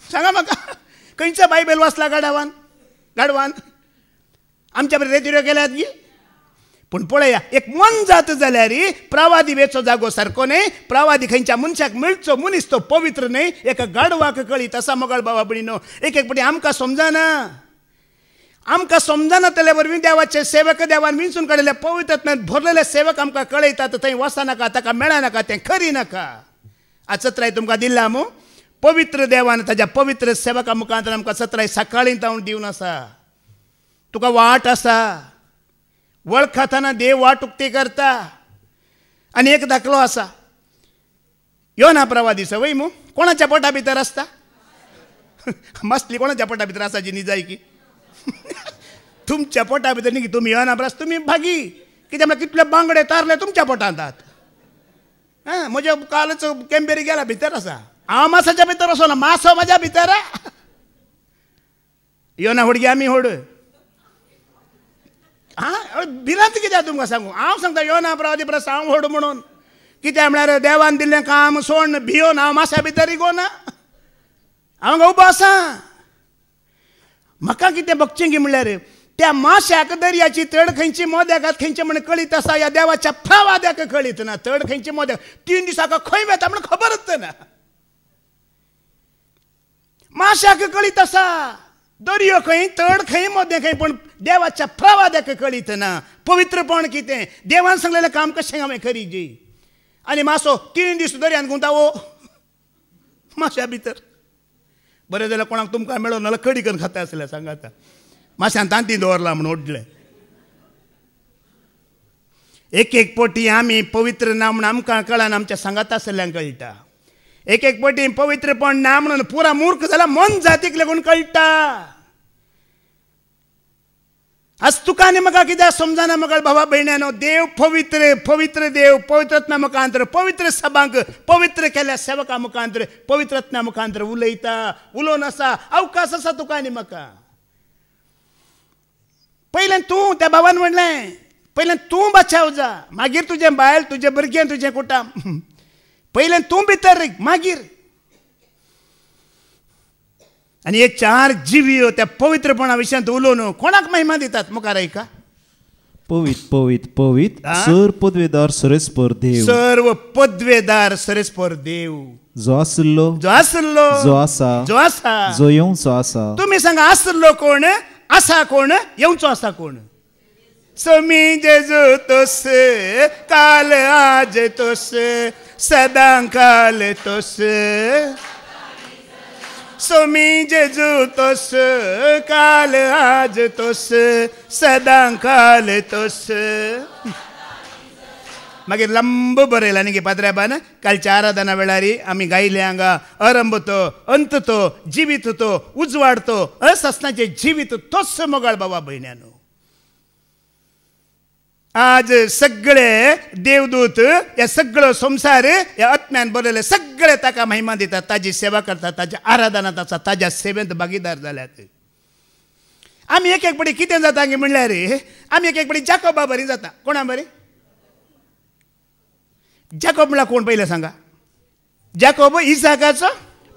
A: सांगा म्हाका, खंयचो बायबल वाचला गाडावान? गाडवान आमच्या बरें रेतीर गेल्यात गी. पूण पळया, एक मन जात जाल्यार प्रवादी वेचो जागो सारको न्हय. प्रवादी खंयच्या मनशाक मेळचो मनीस तो पवित्र न्हय, एका गाडवाक कळीत आसा. मोगाळ बाबा भयणीनो, एक एक पटी आमकां समजना. आमकां समजना जाल्या वरवीं देवाचे सेवक देवान विंचून काडिल्ले पवित्रत्म्यान भरलेले सेवक आमकां कळयतात. थंय वचनाका, ताका मेळनाका, तें खरी नाका. आज सत्राय तुमकां दिला मो पवित्र देवान ताच्या पवित्र सेवका मुखांतर आमकां सत्राय सकाळीं तावन दिवन आसा. तुका वाट आसा, वळखताना देव वाट उक्ती करता. आनी एक दाखलो आसा, योना प्रवादीचो. वय मो कोणाच्या पोटा भितर आसता? मसली कोणाच्या पोटा भितर आसा जी निजाय की? तुमच्या पोटा भितर न्ही. तुमी योना प्रवास तुमी भागी, कित्याक म्हळ्यार कितले बांगडे तारले तुमच्या पोटांत आहात. हां, म्हज्या कालच केंबेरी गेला भितर आसा. हांव मासाच्या भितर असो ना, मासो म्हाज्या भितर. योना होडगी आमी होड. हां, भिरांत कित्याक तुमकां सांगू? हांव सांगता योना प्रवादी परस हांव होड म्हणून. कित्याक म्हळ्यार देवान दिल्लें काम सोडून भियोन हांव माशा भितर इगोना. हांव उबो आसा. म्हाका कितें बगचें गी म्हणल्यार त्या माश्याक दर्याची तड खंयची मोद्याक खंयचे म्हण कळीत आसा, ह्या देवाच्या प्रवाद्याक कळीत ना. तड खंयची मोद्याक 3 दिसाक खंय वता म्हण खबरच ना. माश्याक कळीत आसा, दर्यो खंय, तड खंय, मोदें खंय, पण देवाच्या प्रवाद्याक कळीत ना. पवित्रपण कितें, देवान सांगलेलें काम कशें हांवें करी जी. आनी मासो 3 दीस दर्यान गुंतावो माश्या भितर. बरें जाल्यार कोणाक तुमकां मेळो नाल्यार कडी करून खाता आसलें सांगात. माश्यान तांती दवरला म्हण ओडलें. एक एक पटी आमी पवित्र ना म्हण आमकां कळना, आमच्या सांगात आसल्यांक कळटा. एक एक पटी पवित्रपण ना म्हणून पुरा मूर्ख जाला मन जातीक लागून कळटा. आज तुका आनी म्हाका कित्याक समजना मोगाळ भावा भयण्यानो? देव पवित्र, पवित्र देव पवित्रत्म्या मुखांतर, पवित्र सभांक पवित्र केल्या सेवका मुखांतर, पवित्रत्म्या मुखांतर उलयता. उलोवन आसा, अवकाश आसा तुका आनी म्हाका. पयलें तूं त्या भावान म्हणलें, पयलें तूं बचाव जा, मागीर तुजें बायल, तुजें भुरगें, तुजें कुटुंब. पयलें तूं भितर मागीर आणि हे 4 जिवियो त्या पवित्रपणा विशयांत उलोवन कोणाक महिमा दितात मुखार ऐका.
B: पवित पवित पवित सर पदवेदार सरेस्पर देव,
A: सर्व पदवेदार सरेस्पर देव,
B: जो आसलो
A: जो आसलो
B: जो आसा
A: जो आसा
B: जो येवचो आसा.
A: तुम्ही सांगा आसलो कोण, आसा कोण, येवचो आसा कोण. समी जेजू तोस, काल आज तोस, सदां काल तोस. सोमी जेजू तोस, काल आज तोस, सदां काल तोस. मागीर लंब बरयला न्ही गे पाद्र्याबान. कालच्या आराधना वेळारी आमी गायले हांगा अरंभ तो, अंत तो, जिवीत तो, उजवाड तो, असनाचे जिवीत तोच मोगाळ बाबा भयण्यानो. आज सगळे देवदूत या सगळो संसार या आत्म्यान बरयले सगळे ताका महिमा दितात, ताजी सेवा करतात, ताच्या आराधनात आसा, ताज्या सेवेंत भागीदार जाल्यात. आमी एक एक बडी कितें जाता गे म्हणल्यार आमी एक एक बडी जाकोबा बरी जाता. कोणा बरी? जाकोब म्हणल्यार कोण पयलें सांगा. जाकोब इसाकाचो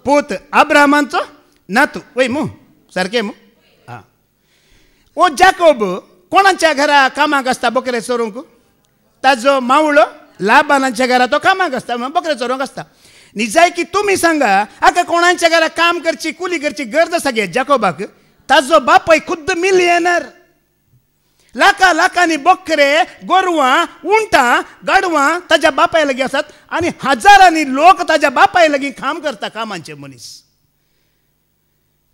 A: पूत, अब्राहमाचो नातू. वय मू सारकें मू. हां, ओ जाकोब कोणाच्या घरा कामाक आसता बकरे चोरूंक. ताजो मावळो लाबानाच्या घरा तो कामाक आसता, बकरे चोरूंक आसता. न्ही जाय की तुमी सांगा आका कोणाच्या घरा काम करची कुली करची गरज आसा गे जाकोबाक. ताजो बापूय खुद्द मिलियनर. लाखा लाखांनी बकरे, गोरवां, उंटां, गाडवां ताज्या बापाय लागीं आसात आनी हजारांनी लोक ताज्या बापाय लागीं काम करता, कामांचे मनीस.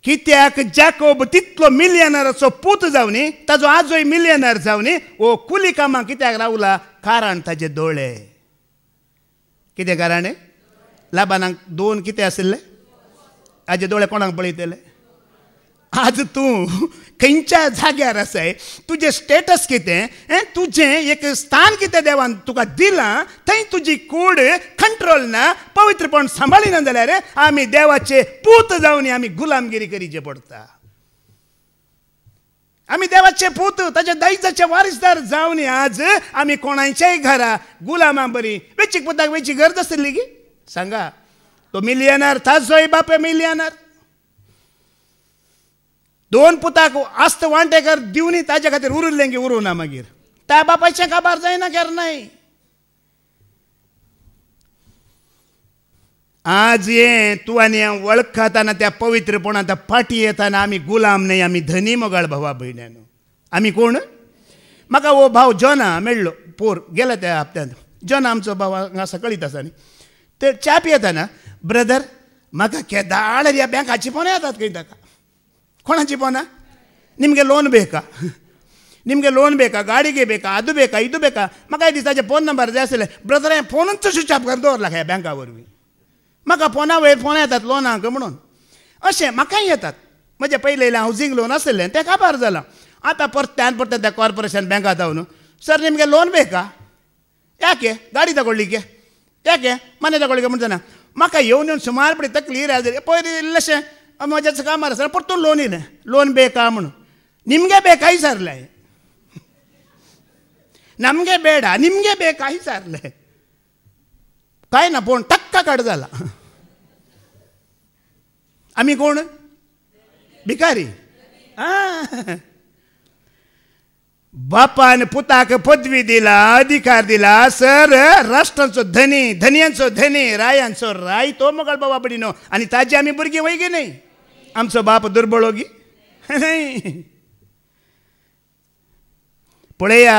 A: कित्याक जाकोब तितलो मिलियनराचो पूत जावनी, ताजो आजोय मिलियनर जावनी, ओ कुली कामां कित्याक रावला? कारण ताजे दोळे. कितें कारण? लाबानाक 2 कितें आशिल्ले? हाजे दोळे कोणाक पळयतले? आज तूं खंयच्या जाग्यार आसाय, तुजें स्टेटस कितें, तुजें एक स्थान कितें देवान तुका दिलां, थंय तुजी कूड कंट्रोल ना, पवित्रपण सांबाळिना जाल्यार आमी देवाचे पूत जावन आमी गुलामगिरी करीचे पडटा. आमी देवाचे पूत, ताच्या दायजाचे वारिसदार जावन आज आमी कोणाच्याय घरा गुलामां बरी वेचीक पुताक वेची गरज आसली गी. सांगा, तो मिलियनर, ताजोय बाप मिलियनर. 2 पुताक आस्त वांटेकार दिवनी ताज्या खातीर उरलें गे उरूना. मागीर त्या बापायचें काबार जायना केन्नाय. आज ये तूं आनी हांव वळखताना त्या पवित्रपणांत फाटी येताना आमी गुलाम न्हय, आमी धनी मोगाळ भावा भयण्यानो. आमी कोण? म्हाका हो भाव जोना मेळ्ळो, पोर गेला त्या हप्त्यांत. जोना आमचो भाव हांगा सकळीत आसा न्ही. ते च्या पियेताना, ब्रदर म्हाका केदाळ ह्या बँकाची फोनां येतात खंय ताका. कोणाची फोनां? निमगे लोन ಬೇಕಾ, ನಿಮಗೆ ಲೋನ್ ಬೇಕಾ, ಗಾಡಿಗೆ ಬೇಕಾ, ಅದು ಬೇಕಾ, ಇದು ಬೇಕಾ. म्हाका दिसाचे फोन नंबर जाय आसले. ब्रदर हें फोनूच स्विच ऑफ करून दवरला ह्या बँका वरवीं. म्हाका फोना वयर फोन येतात लोनाक म्हणून. अशें म्हाकाय येतात. म्हजें पयलें हावजींग लोन आसलें तें काबार जालां. आतां परत्यान परत त्या कॉर्पोरेशन बँकात जावन, सर निमगे लोन ಬೇಕಾ, ಯಾಕೆ ಗಾಡಿ ತಗೊಳ್ಳಿಕ್ಕೆ, ಯಾಕೆ ಮನೆ ತಗೊಳ್ಳಿಕ್ಕೆ म्हणटना म्हाका येवन येवन सुमार पडी तकली राजली. पयलीं इल्लेशें म्हजें कामार आसा, परतून लोन येलें. लोन ಬೇಕಾ म्हणून. ನಿಮಗೆ ಬೇಕಾ विचारलें. ನಮಗೆ ಬೇಡ, ನಿಮಗೆ ಬೇಕಾ विचारलें. काय ना फोन टक्का कट जाला. आमी कोण? भिकारी. बापान पुताक पदवी दिला, अधिकार दिला. सर राष्ट्रांचो धनी, धनयांचो धनी, रायांचो राय तो मोगाळ बाबा बडिनो. आनी ताजी आमी भुरगीं वय गे न्हय. आमचो बाप दुर्बळ गी पळया.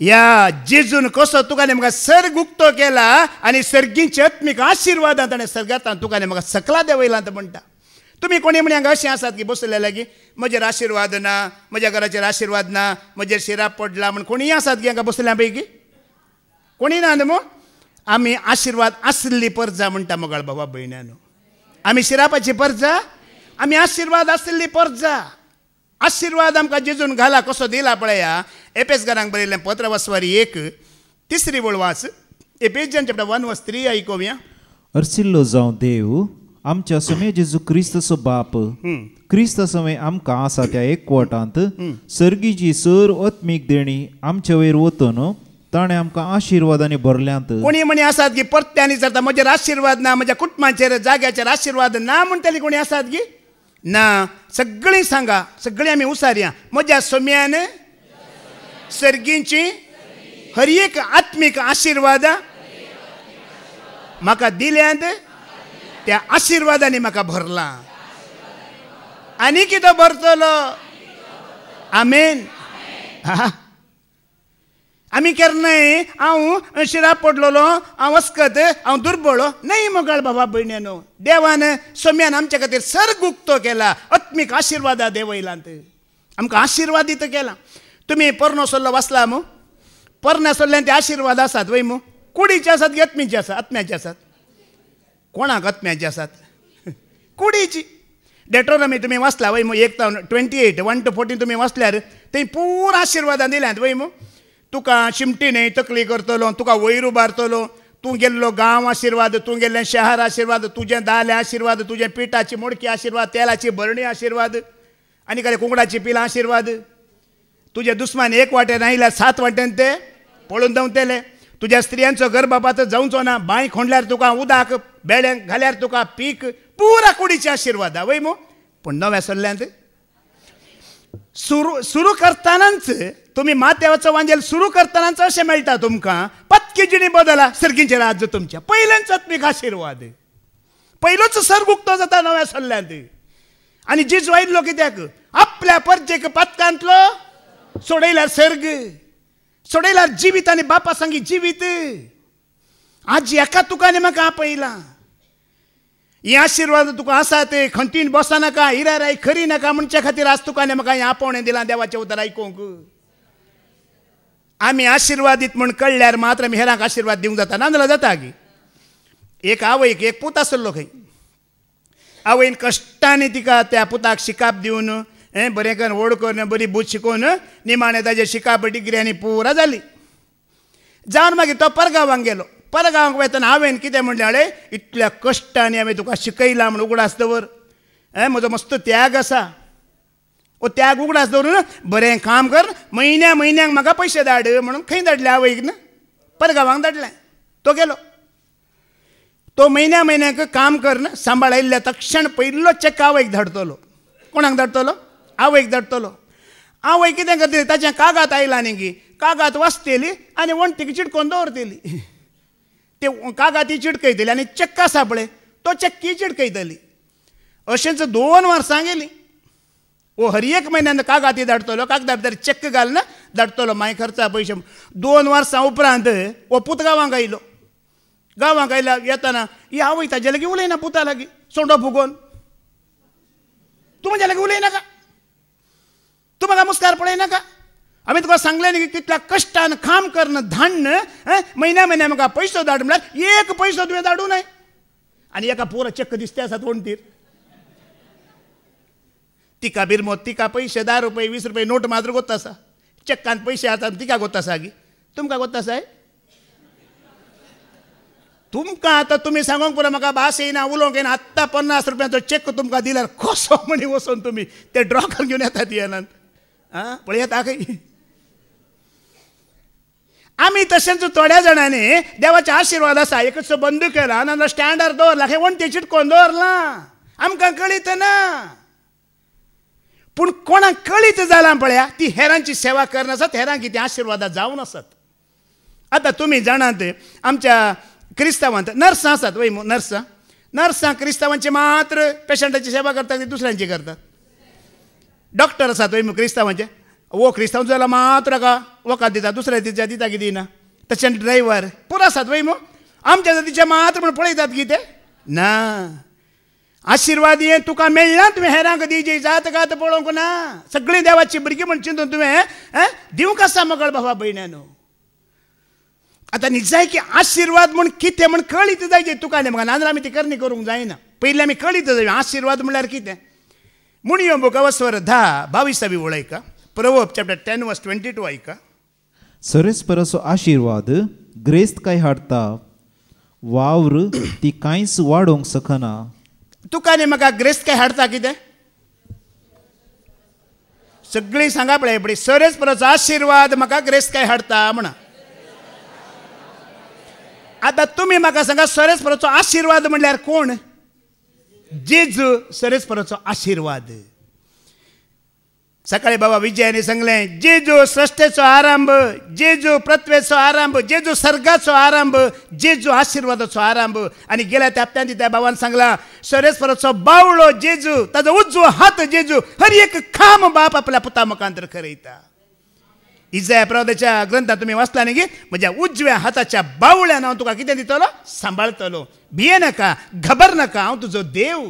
A: या जेजून कसो तुका म्हाका सर्ग उक्तो केला आनी सर्गींचे आत्मीक आशिर्वादांत आनी सर्गांतान तुका म्हाका सकला देवयला म्हणटा. तुमी कोणी म्हणे हांगा अशें आसात की बसलेले की म्हजेर आशिर्वाद ना, म्हज्या घराचेर आशिर्वाद ना, म्हजेर शिराप पडला म्हण कोणीय आसात की हांगा बसल्या पैकी? कोणी ना न्हू. आमी आशिर्वाद आसली परजा म्हणटा मोगाळ बाबा भयण्यानो. आमी शिरापाची परजा, आमी आशिर्वाद आसली परजा. आशिर्वाद आमकां जेजून घाला कसो दिला पळया. एपेसकारांक बरयलें पत्र वाचवारी 1:3 वळ वाच. एपेसियन चॅप्टर 1:3 आयकोवया.
B: अर्सिल्लो जावं देव आमच्या समे जेजू क्रिस्ताचो बाप, क्रिस्ता समे आमकां आसा त्या एकवटांत सर्गीची सर आत्मीक देणी आमच्या वयर वतून ताणें आमकां आशिर्वादांनी भरल्यांत.
A: कोणी म्हणी आसात की परत्यांनी जाता म्हजेर आशिर्वाद ना, म्हज्या कुटुंबाचेर जाग्याचेर आशिर्वाद ना म्हणटली कोणी आसात की? ना सगळीं सांगा, सगळीं आमी उसारया. म्हज्या सोम्यान सर्गींची हर एक आत्मीक आशिर्वाद म्हाका दिल्यांत, त्या आशिर्वादांनी म्हाका भरला. आनी कितें भरतलो? आमेन. आमी केन्नाय हांव शिरा पडलोलो, हांव वस्कत, हांव दुर्बळ नाही मोगाळ बाबा भयण्यानो. देवान सोम्यान आमच्या खातीर सर्ग उक्तो केला, आत्मीक आशिर्वादा देवयलांत आमकां आशिर्वादीत केला. तुमी पोरनो सोल्लो वाचला मू? पोरण्या सोल्ल्यान ते आशिर्वाद आसात वय मू? कुडीचे आसात की आत्म्याचे आसात? आत्म्याचे आसात. कोणाक आत्म्याचे आसात? कुडीची. डेट्रोनॉमी तुमी वाचला वय मू? 1:28 1 to 14 तुमी वाचल्यार थंय पुरो आशिर्वादां दिल्यात वय मू? तुका चिमटी न्हय तकली करतलो, तुका वयर उबारतलो, तूं गेल्लो गांव आशिर्वाद, तूं गेल्लें शहर आशिर्वाद, तुजें दालें आशिर्वाद, तुजें पिठाची मोडकी आशिर्वाद, तेलाची भरणी आशिर्वाद, आनी काय कुंकडाची पिलां आशिर्वाद. तुजे दुस्मान एक वाटेन आयल्यार 7 वाटेन ते पळून दवतेले. तुज्या स्त्रियांचो गर्भपात जावचो ना. बांय खोंडल्यार तुका उदक, बेड्यांक घाल्यार तुका पीक, पुरा कुडीचे आशिर्वाद वय मू. पूण नव्या सोल्ल्यांत सुरू करतानाच तुम्ही माथ्यावरचो वांजेल सुरू करतानाच अशें मेळटा तुमकां पत्की जिणी बदला, सर्गींचें राज्य तुमच्या. पयलेंच आत्मीक आशिर्वाद, पयलोच सर्ग उक्तो जाता नव्या सोल्ल्यांत. आनी जिजू आयिल्लो कित्याक? आपल्या परजेक पत्कांतलो सोडयल्यार सर्ग, सोडयल्यार जिवीत आनी बापा सांगी जिवीत. आज एका तुकाने म्हाका आपयला. हे आशिर्वाद तुका आसात, खंतीन बसनाका, हिराराय खरी नाका म्हणच्या खातीर आज तुकाने म्हाका हें आपोवणें दिलां देवाचें उतर आयकूंक. आमी आशिर्वादीत म्हूण कळल्यार मात्र आमी हेरांक आशिर्वाद दिवंक जाता. नाजाल्यार जाता गी. एक आवयक एक पूत आसलो खंय. आवयन कश्टांनी तिका त्या पुताक शिकाप दिवन बरें करून व्हड करून बरी बूद शिकोवन निमाणें ताजें शिकाप डिग्री आनी पुरा जाली. जावन मागीर तो परगांवांक गेलो. परगांवांक वयतना हांवें कितें म्हणलें? अळे इतल्या कश्टांनी हांवें तुका शिकयलां म्हूण उगडास दवर. म्हजो मस्त त्याग आसा. ओ त्याग उगडास दवरून बरें काम कर, म्हयन्याक म्हाका पयशे धाड म्हणून खंय धाडले आवयक ना? परगांवांक धाडलें. तो गेलो. तो म्हयन्याक काम करना सांबाळिल्ल्या तक्षण पयलो चॅक आवयक धाडटलो. कोणाक धाडटलो? आवयक धाडटलो. आवय कितें करतली? ताचें कागात आयलां न्ही गी, कागात वाचतली आनी वणटीक चिडकोवन दवरतली. ते कागाती चिडकयतली आनी चक्क आसा पळय तो चक्की चिडकयतली. अशेंच 2 वर्सां गेलीं. ओ हर एक म्हयन्यान कागाती धाडटलो, कागदा भितर चक्क घालना धाडटलो, मागीर खर्चा पयशे. 2 वर्सां उपरांत हो पूत गांवांक आयलो. गांवांक आयला येतना ही आवय ताजे लागीं उलयना पुता लागीं सोंडो फुगोवन. तूं म्हज्या लागीं उलयनाका, तूं म्हाका मुस्कार पळयनाका. हांवें तुका सांगलें न्ही कितल्या कश्टान काम करन धाडन म्हयन्या म्हाका पयसो धाड म्हळ्यार एक पयसो तुवें धाडूं न्हय. आनी एका पुरो चक्क दिसता आसात वणटीर. तिका बिरमोत, तिका पयशे 10 रुपये 20 रुपये नोट मात्र गोत आसा. चक्कांत पयशे आसा तिका गोत आसा गी. तुमकां गोत आसा? तुमकां आतां तुमी सांगोंक पुरो म्हाका भास येना, उलोवंक येना. आत्तां 50 रुपयांचो चेक तुमकां दिल्यार कसो म्हणी वचोन तुमी ते ड्रॉ करून घेवन येतात येनात. पळयात खंय. आमी तशेंच थोड्या जाणांनी देवाचे आशिर्वाद आसा. एकच बंद केला नाजाल्यार स्टँडार दवरला, हे वणटी चिटकोवन दवरला. आमकां कळीत ना. पूण कोणाक कळीत जालां पळया ती हेरांची सेवा करनासत, हेरांक कितें आशिर्वादां जावन आसात. आतां तुमी जाणात आमच्या क्रिस्तांवांत नर्सां आसात वय नर्सां क्रिस्तांवांची मात्र पेशंटाची सेवा करतात की दुसऱ्यांची करतात? डॉक्टर आसात वय क्रिस्तांवांचे. वो क्रिस्तांव जाल्यार मात्र का वखद दिता, दुसऱ्या दिता की दिना. तशें ड्रायव्हर पुरो आसात वय आमच्या जातीचे मात्र म्हण पळयतात कितें ना. आशिर्वाद हे तुका मेळना तुवें हेरांक दिवचे जात कात पळोवंक ना. सगळीं देवाची भुरगीं म्हण चिंतून तुवें दिवंक आसा मोगळ बाबा भयण्यानो. आतां न्ही जाय की आशिर्वाद म्हण कितें म्हण कळीत जाय तुका न्ही म्हाका. नाजाल्यार आमी ती करणी करूंक जायना. पयलीं आमी कळीत जाय आशिर्वाद म्हणल्यार कितें. मुणयो बुकावस्वर 10:22 वळयका. प्रोवर्ब चॅप्टर 10:22 ऐका.
B: सरस्पराचो आशिर्वाद ग्रेस्त काय हाडटा, वावर ती कांयच वाडोवंक शकना.
A: तुका न्ही म्हाका ग्रेस्त काय हाडटा कितें? सगळीं सांगा पळय पळय. सरस्पराचो आशिर्वाद म्हाका ग्रेस्त काय हाडटा म्हणा. आतां तुमी म्हाका सांगा सरस्पराचो आशिर्वाद म्हणल्यार कोण? जेजू सरेस्पराचो आशीर्वाद. सकाळी बाबा विजयाने सांगलें जेजू सृष्टेचो आरंभ, जेजू पृथ्वेचो आरंभ, जेजू सर्गाचो आरंभ, जेजू आशीर्वादाचो आरंभ. आणि गेल्या त्या हप्त्यांनी त्या बाबान सांगला सरेस्पराचो बावळो जेजू, ताजो उजवो हात जेजू, हर एक खाम बाप आपल्या पुता मुखांतर खरयता. इजाया प्रवादाच्या ग्रंथात तुम्ही वाचला न्ही की म्हज्या उजव्या हाताच्या बावळ्यान हांव तुका कितें दितलो, सांबाळतलो. भिये नाका, घबर नाका, हांव तुजो देव.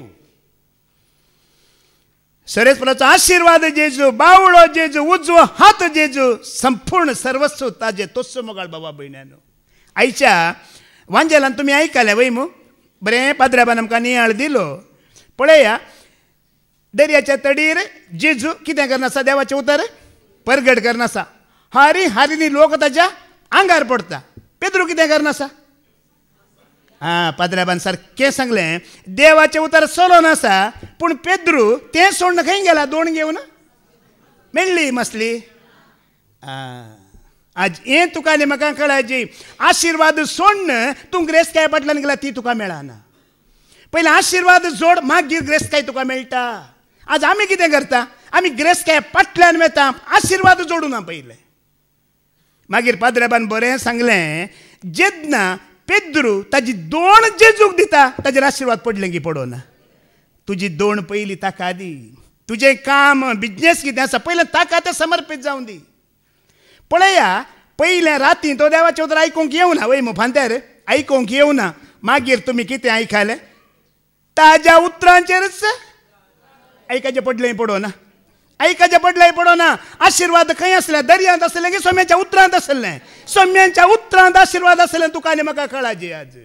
A: सरेस्पराचो आशीर्वाद जेजू, बावळो जेजू, उजवो हात जेजू, संपूर्ण सर्वस्व ताजे तोच मोगाळ बाबा भयण्यानो. आयच्या वांजेलान तुम्ही आयकल्या वय मू बरें पाद्र्याबान आमकां नियाळ दिलो. पळया दर्याच्या तडीर जेजू कितें करनासा, देवाचे उतर परगट करनासा. हारी हारिनी लोक ताच्या आंगार पडटा. पेद्रू कितें करनासा, पाद्र्याबान सारकें सांगलें देवाचे उतर सोलो नासा, पूण पेद्रू तें सोडून खंय गेला दोन घेवन मेळ्ळी मसली. आज हें तुका आनी म्हाका कळायची. आशिर्वाद सोडन तूं ग्रेस्तकाय फाटल्यान गेला ती तुका मेळना. पयलीं आशिर्वाद जोड, मागीर ग्रेस्तकाय तुका मेळटा. आज आमी कितें करता, आमी ग्रेस्तकाय फाटल्यान वेता, आशिर्वाद जोडूं ना पयलें. मागीर पाद्र्याबान बरें सांगलें जेन्ना पेद्रू ताजी दोन जेजूक दिता ताजेर आशिर्वाद पडलें की पडोना. तुजी दोन पयलीं ताका दी. तुजें काम बिजनेस कितें आसा पयलें ताका तें समर्पीत जावं दी. पळया पयलें राती तो देवाचें उतर आयकूंक येवना वय फांत्यार आयकूंक येवना. मागीर तुमी कितें आयकलें ताज्या उतरांचेरच आयकाचें पडलें पडोना. आयकाचें पडलें पडोना. आशिर्वाद खंय आसलें, दर्यांत आसलें की सोम्याच्या उतरांत आसलें. सोम्यांच्या उतरांत आशिर्वाद आसलें तुका आनी म्हाका कळाजी. आज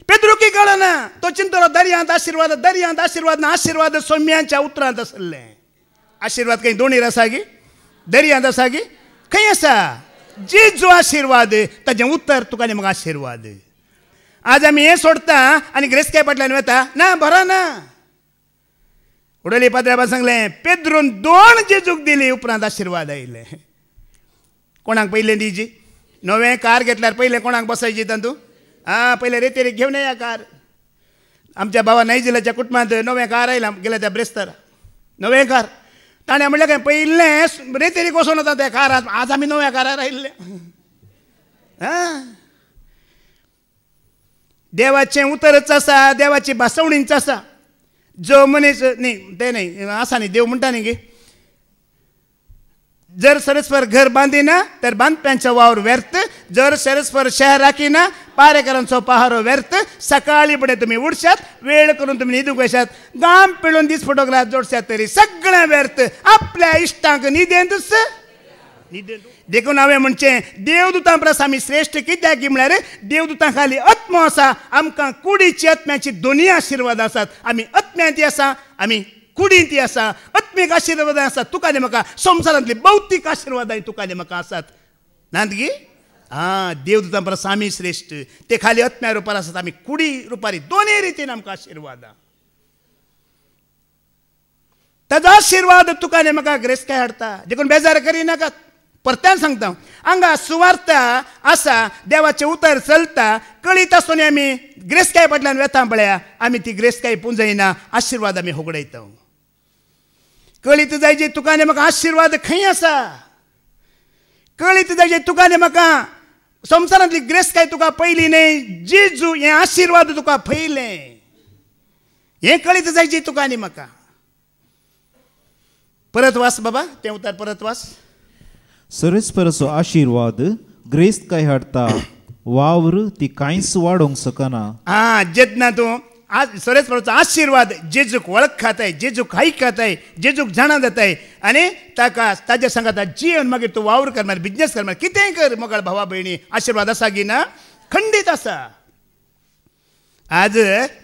A: पेद्रू की कळना, तो चिंतलो दर्यांत आशिर्वाद, दर्यांत आशिर्वाद ना, आशिर्वाद सोम्यांच्या उतरांत आसलें. आशिर्वाद खंय दोणीर आसा गी, दर्यांत आसा गी, खंय आसा जेजू आशिर्वाद, ताजें उतर तुका आनी म्हाका आशिर्वाद. आज आमी हें सोडता आनी ग्रेस्तकाय फाटल्यान वेता ना, बरो ना. उडली पाद्र्याबान सांगलें पेद्रून दोन जेजूक दिली उपरांत आशिर्वाद आयले. कोणाक पयलें दिजी, नवें कार घेतल्यार पयलें कोणाक बसयची तातूं, पयलें रेतेरीक घेवन या कार. आमच्या भावा नायजिलाच्या कुटुंबांत नवें कार आयलां गेल्या त्या ब्रेस्तार, नवें कार. ताणें म्हणलें काय पयलें रेतेरीक वचून वता त्या कारांत. आज आमी नव्या कारार आयिल्ले. देवाचें उतरच आसा, देवाची भासवणीच आसा. जो मनीस न्ही तें न्ही आसा न्ही, देव म्हणटा न्ही की जर सरेस्पर घर बांदिना तर बांदप्यांचो वावर व्यर्थ, जर सरेस्पर शहर राखिना पारेकरांचो पहारो व्यर्थ. सकाळी फुडें तुमी उठशात, वेळ करून तुमी न्हिदूंक वयशात, गाम पिळून दीस फोटोग्राफ जोडशात तरी सगळें व्यर्थ. आपल्या इश्टांक न्हिदेंतूच देखून हांवें म्हणचें देवदूतां परस आमी श्रेश्ठ कित्याक की म्हळ्यार देवदूतां खाली आत्मो आसा, आमकां कुडीची आत्म्याची दोनूय आशिर्वाद आसात. आमी आत्म्यांती आसा, आमी कुडींती आसा. आत्मीक आशिर्वाद आसात तुका आनी म्हाका, संवसारांतली भौतीक आशिर्वादां तुका आनी म्हाका आसात. नांदगी देवदूतां परस आमी श्रेश्ठ. ते खाली आत्म्या रुपार आसात, आमी कुडी रुपारी, दोनूय रितीन आमकां आशिर्वाद. ताजो आशिर्वाद तुका आनी म्हाका ग्रेस्तकाय हाडटा. देखून बेजार करिनाकात. परत्यान सांगता हांगा सुवार्थ आसा, देवाचें उतर चलता, कळीत आसून आमी ग्रेस्तकाय फाटल्यान वेता पळया, आमी ती ग्रेस्तकाय पुंजयना, आशिर्वाद आमी होगडयता. कळीत जायचे तुका आनी म्हाका आशिर्वाद खंय आसा. कळीत जायचे तुका आनी म्हाका संवसारांतली ग्रेस्तकाय तुका पयली न्हय, जेजू हें आशिर्वाद तुका पयलें. हें कळीत जायचे तुका आनी म्हाका. परत वाच बाबा तें उतर, परत वाच.
B: सरेस्पराचो आशिर्वाद ग्रेस्तकाय हाडटा, वावर ती कांयच वाडोवंक शकना.
A: जेन्ना तूं सरेस्पराचो आशिर्वाद जेजूक वळखाताय, जेजूक आयकताय, जेजूक जाणा जाताय आनी ताका ताज्या सांगाता जीवन मागीर तूं वावर कर, मागीर बिजनेस कर, मागीर कितेंय कर. मोगाळ भावा भयणी आशिर्वाद आसा की ना, खंडीत आसा. आज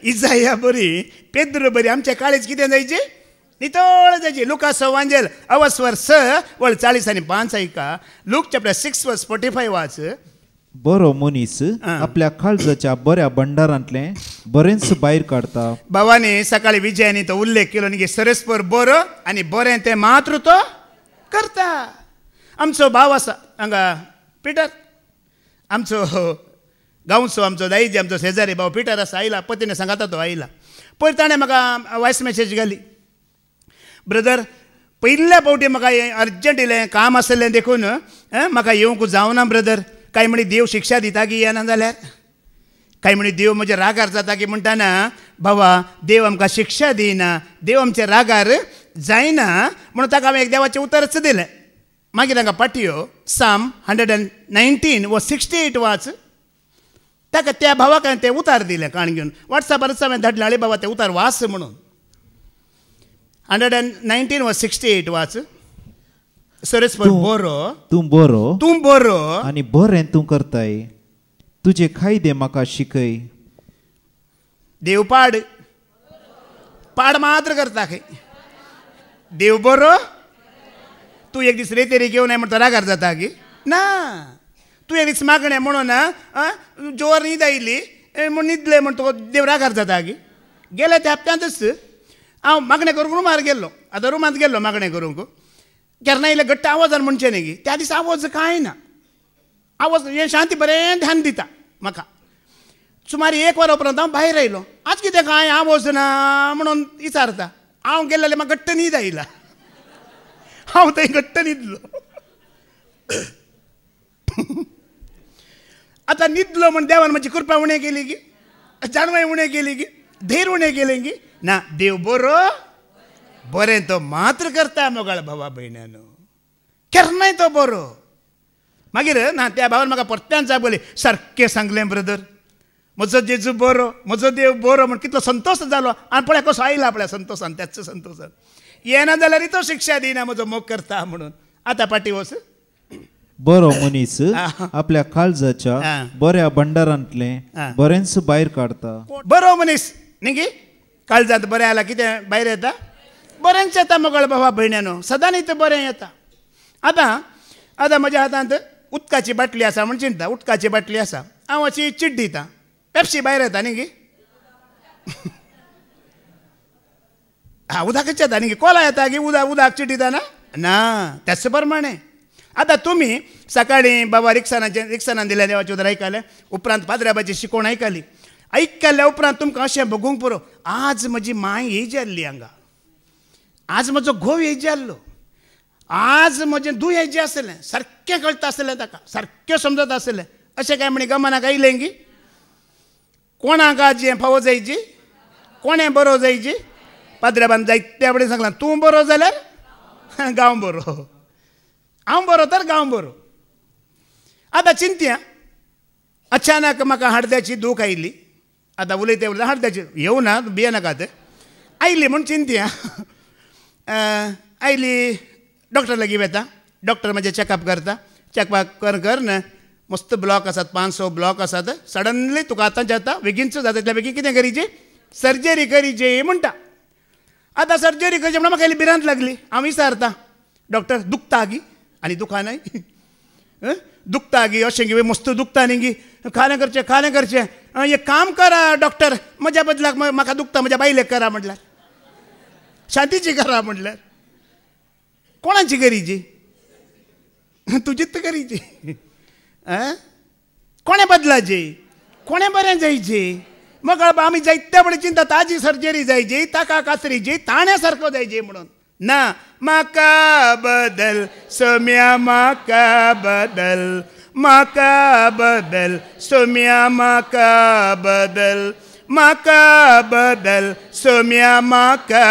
A: इजाया बरी, पेद्रू बरी, आमच्या काळीज कितें जायचें नितळ जायची. लुकास वांजेल अवस्वर 6:40-5 ऐका. लूक चॅप्टर 6:45 वाच.
B: बरो मनीस आपल्या काळजाच्या बऱ्या भंडारांतले बरेंच भायर काडटा.
A: भावानी सकाळी विजयानी तो उल्लेख केलो न्ही की सरेस्पर बरो आनी बरें तें मात्र तो करता. आमचो भाव आसा हांगा पिटर, आमचो गांवचो आमचो दाईजी आमचो शेजारी भाऊ पिटर आसा आयला पतीने सांगाता तो आयला पयर ताणें म्हाका वॉयस मॅसेज घाली ब्रदर पयल्या फावटी म्हाका अर्जंट येयलें काम आसलें देखून म्हाका येवंक जावना ब्रदर कांय म्हणी देव शिक्षा दिता की येना जाल्यार कांय म्हणी देव म्हज्या रागार जाता की म्हणटाना भावा देव आमकां शिक्षा दिना देव आमच्या रागार जायना म्हणून ताका हांवें एक देवाचें उतरच दिलें मागीर तांकां पाटयो साम 119 व 68 वाच ताका त्या भावाक हांवें तें उतार दिलें काण घेवन वॉट्सॅपारच हांवें धाडलें आळे बाबा तें उतार वाच म्हणून 119 व 68 वाच सरस बरो
B: तूं
A: बरो
B: आनी बरें तूं करताय तुजे कायदे म्हाका शिकय
A: देव पाड मात्र करता खंय देव बरो तूं एक दीस रेतेरी घेवन म्हणटा रागार जाता की ना तूं एक दीस मागणें म्हणून जोर न्हीद आयली म्हूण न्हिदलें म्हण तुका देव रागार जाता की गेल्या त्या हप्त्यांतच हांव मागणें करूंक रुमार गेल्लो आतां रुमांत गेल्लो मागणें करूंक केन्ना इल्ले घट्ट आवाजान म्हणचें न्ही गी त्या दीस आवाज कांय ना आवाज हें शांती बरें ध्यान दिता म्हाका सुमार 1 वरा उपरांत हांव भायर आयलो आज कितें कांय आवाज ना म्हणून विचारता हांव गेल्लो जाल्यार म्हाका घट्ट न्हीद आयला हांव थंय घट्ट न्हिदलो आतां न्हिदलो म्हण देवान म्हजी कृपा उणें केली की जाणवाय उणें केली की धैर उणें केलें की ना देव बरो बरें तो मात्र करता मोगाळ भावा भयण्यानो केन्नाय तो बरो मागीर ना त्या भावान म्हाका परत्यान जागोली सारकें सांगलें ब्रदर म्हजो जेजू बरो म्हजो देव बरो म्हण कितलो संतोश जालो आनी पळय कसो आयला पळय संतोशान त्याच संतोशान येना जाल्यार तो शिक्षा दिना म्हजो मोग करता म्हणून आतां पाटी वच
B: बरो मनीस आपल्या काळजाच्या बऱ्या भंडारांतलें बरेंच भायर काडता
A: बरो मनीस न्ही गी काळजांत बरें आला कितें भायर येता बरेंच येता मोगाळ भावा भयण्यानो सदां न्ही तें बरें येता आतां म्हज्या हातांत उदकाची बाटली आसा म्हण चिंता उदकाची बाटली आसा हांव अशी चिट दिता पेप्सी भायर येता न्ही गी उदकच येता न्ही गी कोला येता की उदक चिट दिता ना त्याच प्रमाणे आतां तुमी सकाळीं बाबा रिक्सानान दिल्या देवाचें उतर आयकलें उपरांत पाद्र्याबाची शिकोवण आयकल्या उपरांत तुमकां अशें बगूंक पुरो आज म्हजी माय हेजी जाल्ली हांगा आज म्हजो घोव हेजी जाल्लो आज म्हजें दूय हेजें आसलें सारकें कळटा आसलें ताका सारकें समजत आसलें अशें काय म्हणी गमनाक आयलें गी कोणाक आज हें फावो जायची कोणें बरो जायची पाद्र्याबान जायत्या फुडें सांगलां तूं बरो जाल्यार गांव बरो हांव बरो तर गांव बरो आतां चिंतया अचानक म्हाका हळद्याची दूख आयली आतां उलयते उलयता हळद्याची येवना भियेनाकात आयली म्हूण चिंतया आयली डॉक्टर लागीं वता डॉक्टर म्हजें चॅकअप करता चॅकअप कर मस्त ब्लॉक आसात 500 ब्लॉक आसात सडनली तुका आतांच्या आतां बेगीनच जाता तितल्या बेगीन कितें करीची सर्जरी करीची म्हणटा आतां सर्जरी करची म्हणून म्हाका इल्ली भिरांत लागली हांव विचारता डॉक्टर दुखता गी आनी दुखानाय दुखता गी अशें गी मस्त दुखता न्ही गी खालें करचें एक काम करा डॉक्टर म्हज्या बदलाक म्हाका दुखता म्हज्या बायलेक करा म्हटल्यार शांतीची करा म्हटल्यार कोणाची करीची तुजीच करीची कोणे बदलाची कोणे बरें जायची मग आमी जायत्या फुडें चिंता ताजी सर्जरी जायची ताका कातरीची ताण्या सारको जायची म्हणून ना म्हाका बदल सोम्या म्हाका बदल सोम्या म्हाका बदल सोम्या म्हाका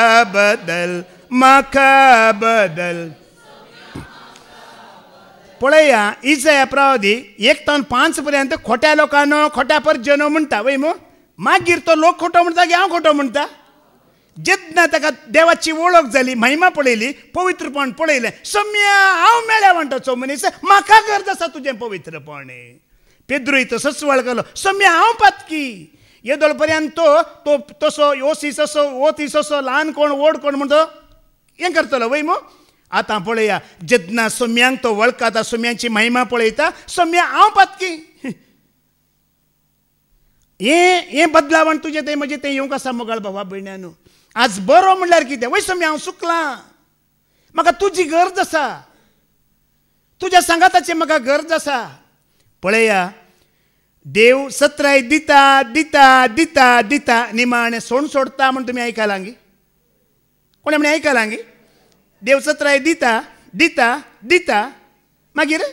A: बदल पळया इजया प्रवादी 1 ते 5 पर्यंत खोट्या लोकांनो खोट्या पर्जनो म्हणटा वय मो मागीर तो लोक खोटो म्हणटा की हांव खोटो म्हणटा जेन्ना ताका देवाची वळख जाली महिमा पळयली पवित्रपण पळयलें सोम्या हांव मेळ्या म्हणटा मनीस म्हाका गरज आसा तुजें पवित्रपण पेद्रूय तसोच वळखलो सोम्या हांव पातकी येदोळ पर्यंत तो तसो ओसीस असो ओतीस असो ल्हान कोण व्हड कोण म्हणतो हें करतलो वय मो आतां पळया जेन्ना सोम्यांक तो वळखता सोम्यांची महिमा पळयता सोम्या हांव पातकी हें बदलावण तुजें तें म्हजें तें येवंक आसा मोगाळ भावा भयण्यानो आज बरो म्हणल्यार कितें वय सोम्या हांव चुकलां म्हाका तुजी गरज आसा तुज्या सांगाताची म्हाका गरज आसा पळया देव सत्राय दिता दिता दिता दिता निमाणे सोड सोडता म्हण तुम्ही ऐकायला लागी कोणी म्हणे ऐकायला लागी देव सत्राय दिता दिता दिता मागीर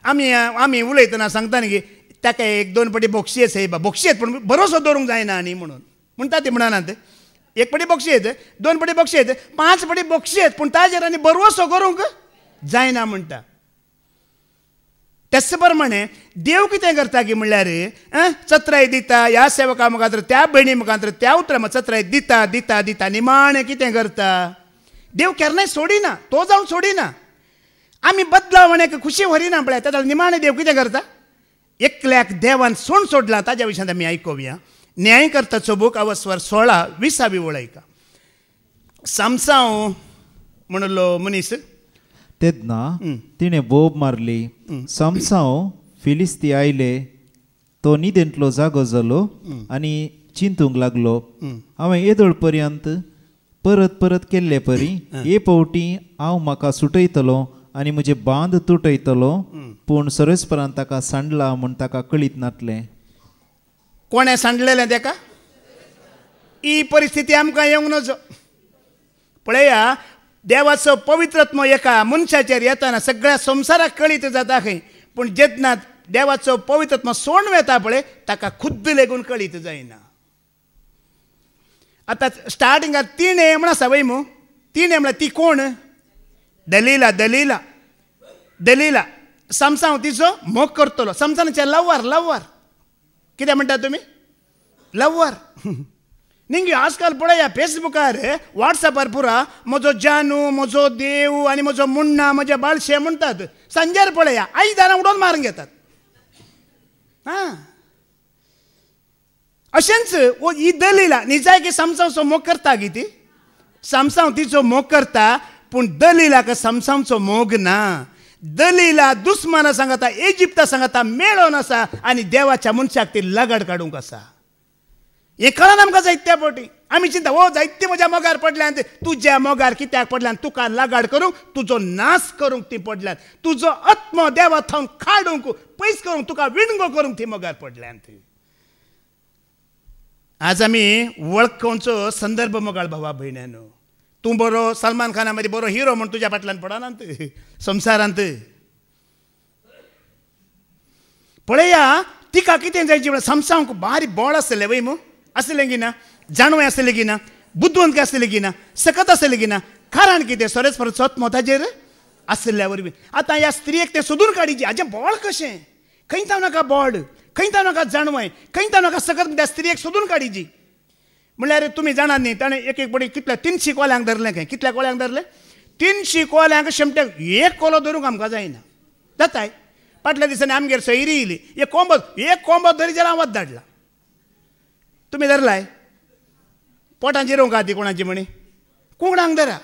A: आमी उलयतना सांगता न्ही ताका एक दोन पटी बोक्षी आसा बोक्षी आहेत पण भरोसो दवरूंक जायना न्ही म्हणून म्हणटा ते म्हणनात एक पटी बोक्षी आहेत दोन पटी बोक्षी आहेत 5 पटी बोक्षी आहेत पूण ताजेर आनी भरवसो करूंक जायना म्हणटा त्याच प्रमाणे देव कितें करता की म्हणल्यार सत्राय दिता ह्या सेवका मुखार त्या भयणी मुखार त्या उतरां सत्राय दिता दिता दिता निमाणें कितें करता देव केन्नाय सोडिना तो जावन सोडिना आमी बदलावणेक खुशी व्हरिना पळय ताका निमाणें देव कितें करता एकल्याक देवान सोड सोडला ताज्या विशयान आमी आयकुया न्यायकर्ताचो बूक अवस्वर 16:20 वळयका सामसांव म्हणलो मनीस
B: तेन्ना तिणें बोब मारली सामसांव फिलिस्ती आयले तो न्हिदेंतलो जागो जालो आनी चिंतूंक लागलो हांवें येदोळ पर्यंत परत परत केल्ले परी हे फावटी हांव म्हाका सुटयतलो आनी म्हजे बांद तुटयतलो पूण सरस्परान ताका सांडला म्हूण ताका कळीत नासलें
A: कोणें सांडलेलें ताका ही परिस्थिती आमकां येवंक नजो पळया देवाचो पवित्रत्व एका मनशाचेर येताना सगळ्या संवसाराक कळीत जाता खंय पूण जेन्ना देवाचो पवित्रत्व सोडून येता पळय ताका खुद्द लेगून कळीत जायना आतां स्टार्टिंगाक 3 म्हण आसा वय मू 3 म्हळ्यार ती कोण दलीला दलीला दलीला सामसांव तिचो मोग करतलो सामसानाचे लव्वर कितें म्हणटा तुमी लव्वर निंगी आजकाल पळया फेसबुकार व्हॉट्सॅपार पुरा म्हजो जानू म्हजो देव आनी म्हजो मुन्ना म्हजे बाळशे म्हणटात सांजेर पळया आयदारां उडोवन मारून घेतात अशेंच ही दलीला निजाय की सामसांवचो मोग करता गी ती सामसांव तिचो मोग करता पूण दलीलाक सामसांवचो मोग ना दलीला दुस्माना सांगता इजिप्ता सांगता मेळोन आसा आनी देवाच्या मनशाक ती लगाड काडूंक आसा हे कळना आमकां जायत्या फावटी आमी चिंता ओ जायते म्हज्या मोगार पडल्यात तुज्या मोगार कित्याक पडल्यात तुका लगाड करूंक तुजो नाश करूंक ती पडल्यात तुजो आत्मो देवा थावन काडूंक पयस करूंक तुका विणगो करूंक ती मोगार पडल्यात आज आमी वळखोवचो संदर्भ मोगाळ भावा भयण्यानो तूं बरो सलमान खाना मदीं बरो हिरो म्हूण तुज्या फाटल्यान पडनात संवसारांत पळया तिका कितें जायचें म्हळ्यार सामसांवक भारी बोळ आसलें वय मू आसलें की ना जाणवें आसलें की ना बुद्दवंत आसलें की ना सकत आसलें की ना कारण कितें सरस्पर सत्म ताजेर आसल्या वरवीं आतां ह्या स्त्रियेक तें सोदून काडीचें हाजें बोळ कशें खंय ताव नाका बोड खंय ताव नाका जाणवें खंय ताव नाका सकत त्या स्त्रियेक सोदून काडीची म्हळ्यार तुमी जाणात न्ही ताणें एक एक पटी कितल्या 300 कोल्यांक धरलें खंय कितल्या कोल्यांक धरलें 300 कोल्यांक शेमट्याक एक कोलो धरूंक आमकां जायना जाताय फाटल्या दिसांनी आमगेर सयरी येयली एक कोंबो धरी जाल्यार हांव वत धाडला तुमी धरलाय पोटान जिरोवंक ती कोणाची म्हणी कुंगडांक धरा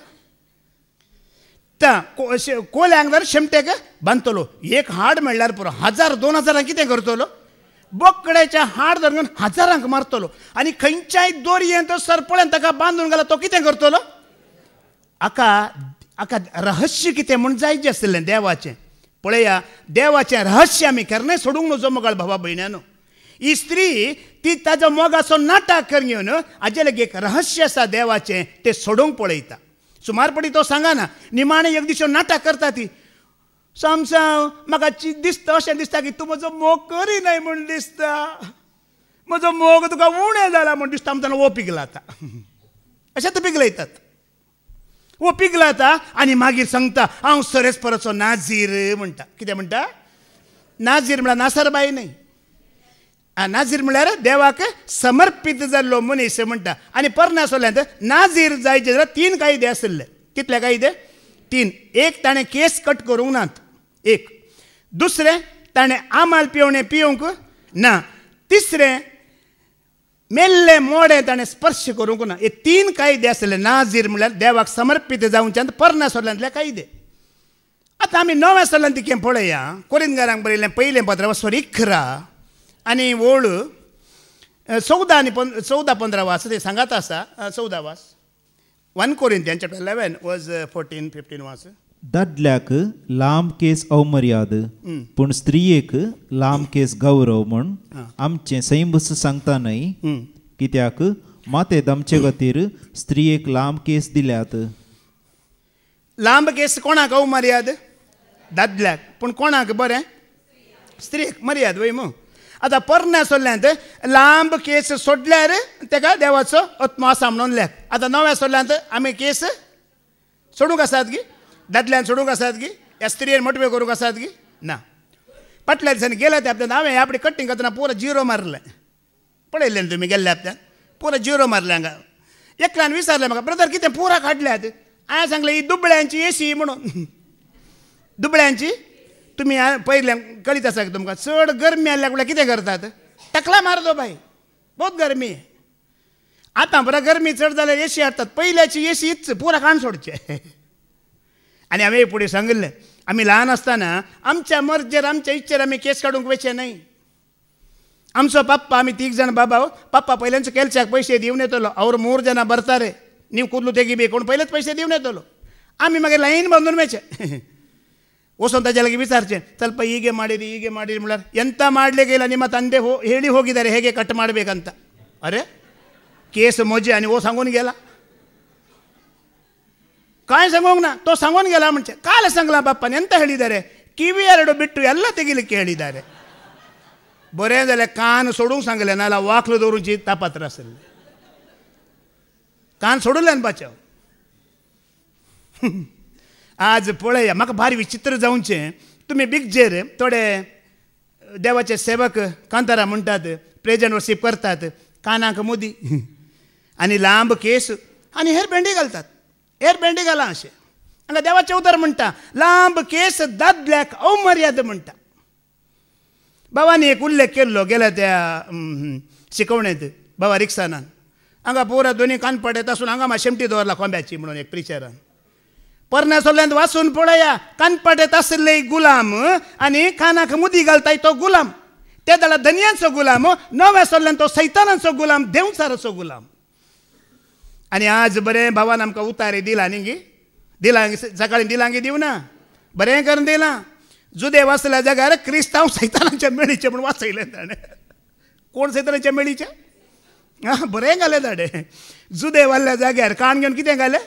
A: कोल्यांक धर शेमट्याक बांदतलो एक हाड म्हणल्यार पुरो 1000-2000 कितें करतलो बोकड्याच्या हाड धरून 1000 मारतलो आनी खंयच्याय दोरयेन तो सरपळ्यान ताका बांदून घाला तो कितें करतलो आका रहस्य कितें म्हूण जायचें आसलें देवाचें पळया देवाचें रहस्य आमी केन्नाय सोडूंक नजो मोगाळ भावा भयण्यानो ही स्त्री ती ताजो मोगाचो नाटक कर घेवन हाजे लेगीत एक रहस्य आसा देवाचें तें सोडूंक पळयता सुमारपणी तो सांगाना निमाणें एक दिसो नाटक करता ती सामसांव म्हाका दिसता अशें दिसता की तूं म्हजो मोग करिनाय म्हूण दिसता म्हजो मोग तुका उणें जाला म्हूण दिसता आमच्यान वो पिकलाता अशें तो पिकलयतात वो पिकलाता आनी मागीर सांगता हांव सरस्पराचो नाजीर म्हणटा कितें म्हणटा नाजीर म्हळ्यार नासरबाई न्हय नाजीर म्हळ्यार देवाक समर्पीत जाल्लो मनीस म्हणटा आनी परनासोल्यांत नाजीर जायचे जाल्यार 3 कायदे आसले कितले कायदे 3 एक ताणें केस कट करूंक नात एक दुसरें ताणें आमाल पिवणें पिवंक ना तिसरें मेल्ले मोडे ताणें स्पर्श करूंक ना हे 3 कायदे आसले नाजीर म्हळ्यार देवाक समर्पीत जावच्यान परनासोल्यांतले कायदे आतां आमी नव्या सोल्यांत कितें पळया कोरिंथकारांक बरयलें पयलें पत्र वस्वर 11 आनी ओळ 14 आनी 14-15 वास ते सांगात आसा 14 वास 1 Corinthians chapter 11 was 14-15 वास
B: दादल्याक लांब केस अवमर्याद पूण स्त्रियेक लांब केस गौरव म्हण आमचे सैंबस सांगता न्हय. कित्याक मातेद आमचे खातीर स्त्रियेक लांब केस दिल्यात.
A: लांब केस कोणाक अवमर्याद? दादल्याक. पूण कोणाक बरें? स्त्रियेक मर्याद वय मग. आतां परण्या सोडल्यांत लांब केस सोडल्यार ताका देवाचो आत्मो आसा म्हणून लेख. आतां नव्या सोडल्यांत आमी केस सोडूंक आसात गी? दादल्यान सोडूंक आसात गी? ह्या स्त्रियेन मोटवे करूंक आसात गी? ना. फाटल्या दिसांनी गेल्या त्या हप्त्यात हांवें आपली कटिंग करतना पुरो जिरो मारलें. पळयलें न्ही तुमी गेल्ल्या हप्त्यात? पुरो जिरो मारलें हांगा. एकल्यान विचारलें म्हाका, ब्रदर कितें पुरा काडल्यात? हांवें सांगलें ही दुबळ्यांची एसी म्हणून. दुबळ्यांची तुमी पयलें कळीत आसा की तुमकां चड गरमी आसल्या कडल्यान कितें करतात? टकला मारतो बाय, बहुत गरमी आहे. आतां बरं गरमी चड जाल्यार एसी हाडटात. पयल्याची एसी इच पुरा काण सोडचे. आनी हांवें फुडें सांगिल्लें, आमी ल्हान आसतना आमच्या मर्जेर आमच्या इच्छेर आमी केस काडूंक वयचे न्हय. आमचो पप्पा, आमी 3 जाण बाबा, पप्पा पयल्याच केल्च्याक पयशे दिवन येतलो. ಅವ್ರು 3 ಜನ ಬರ್ತಾರೆ, ನೀವು ಕೂದಲು ತೆಗಿಬೇಕು ಅಂತ ಪೈಲೆತ್ ಪೈಸೆ ದಿವನೇ ತೋಲು. ಆಮಿ ಮಗೆ ಲೈನ್ ಬಂದು ಮೇಚೆ ಹೊಸಂತ ಜಲಗೆ ವಿಚಾರಿಸೆ, ಸ್ವಲ್ಪ ಹೀಗೆ ಮಾಡಿರಿ ಮುಳ್ಳಾರ ಎಂತ ಮಾಡಲಿಕ್ಕೆ ಇಲ್ಲ. ನಿಮ್ಮ ತಂದೆ ಹೇಳಿ ಹೋಗಿದ್ದಾರೆ ಹೇಗೆ ಕಟ್ ಮಾಡಬೇಕಂತ. ಅರೆ केस मोजे आणि ओ सांगून गेला. काय सांगूंक ना, तो सांगून गेला म्हणजे. काल सांगला बाप्पाने ಎಂತ ಹೇಳಿದ್ದಾರೆ? ಕಿವಿ 2 ಬಿಟ್ಟು ಎಲ್ಲ ತೆಗಿಲಿಕ್ಕೆ ಹೇಳಿದ್ದಾರೆ. बरे जाल्यार कान सोडूंक सांगले नाल्या वाकलो दवरूंची तापात्र आसले. कान सोडूंले न्ही बाच्याव. आज पळया, म्हाका भारी विचित्र जावचें. तुमी बिगजेर थोडे देवाचे सेवक कांतारा म्हणटात, प्रेजंट वर्शिप करतात, कानाक मुदी आनी लांब केस आनी हेर भेंडी घालतात. हेर भेंडी घाला अशें. हांगा देवाचें उतर म्हणटा, लांब केस दादल्याक अवमर्याद म्हणटा. बाबांनी एक उल्लेख केल्लो गेल्या त्या शिकवणेंत, बाबा रिक्सानान. हांगा पुरा दोनी कानपडे तासून हांगा मात शेमटी दवरला कोंब्याची म्हणून एक प्रिचरान. परण्या सोडल्यान वाचून पळया, कानपडेत आसले गुलाम आनी कानाक मुदी घालताय तो गुलाम. त्या जाल्यार धनयांचो गुलाम, नव्या सोडल्यान तो सैतानाचो गुलाम, देवचाराचो गुलाम. आनी आज बरें भावान आमकां उतारे दिला न्ही गी. दिला सकाळी दिलांगी दिवना, बरें करून दिलां. जुदे वाचल्या जाग्यार क्रिस्तांव सैतानाच्या मेळीचे म्हणून वाचयले ताणें. कोण सैतानाच्या मेळीचे? हां, बरें घालें ताणें. जुदे वाचल्या जाग्यार काण घेवन कितें घालें?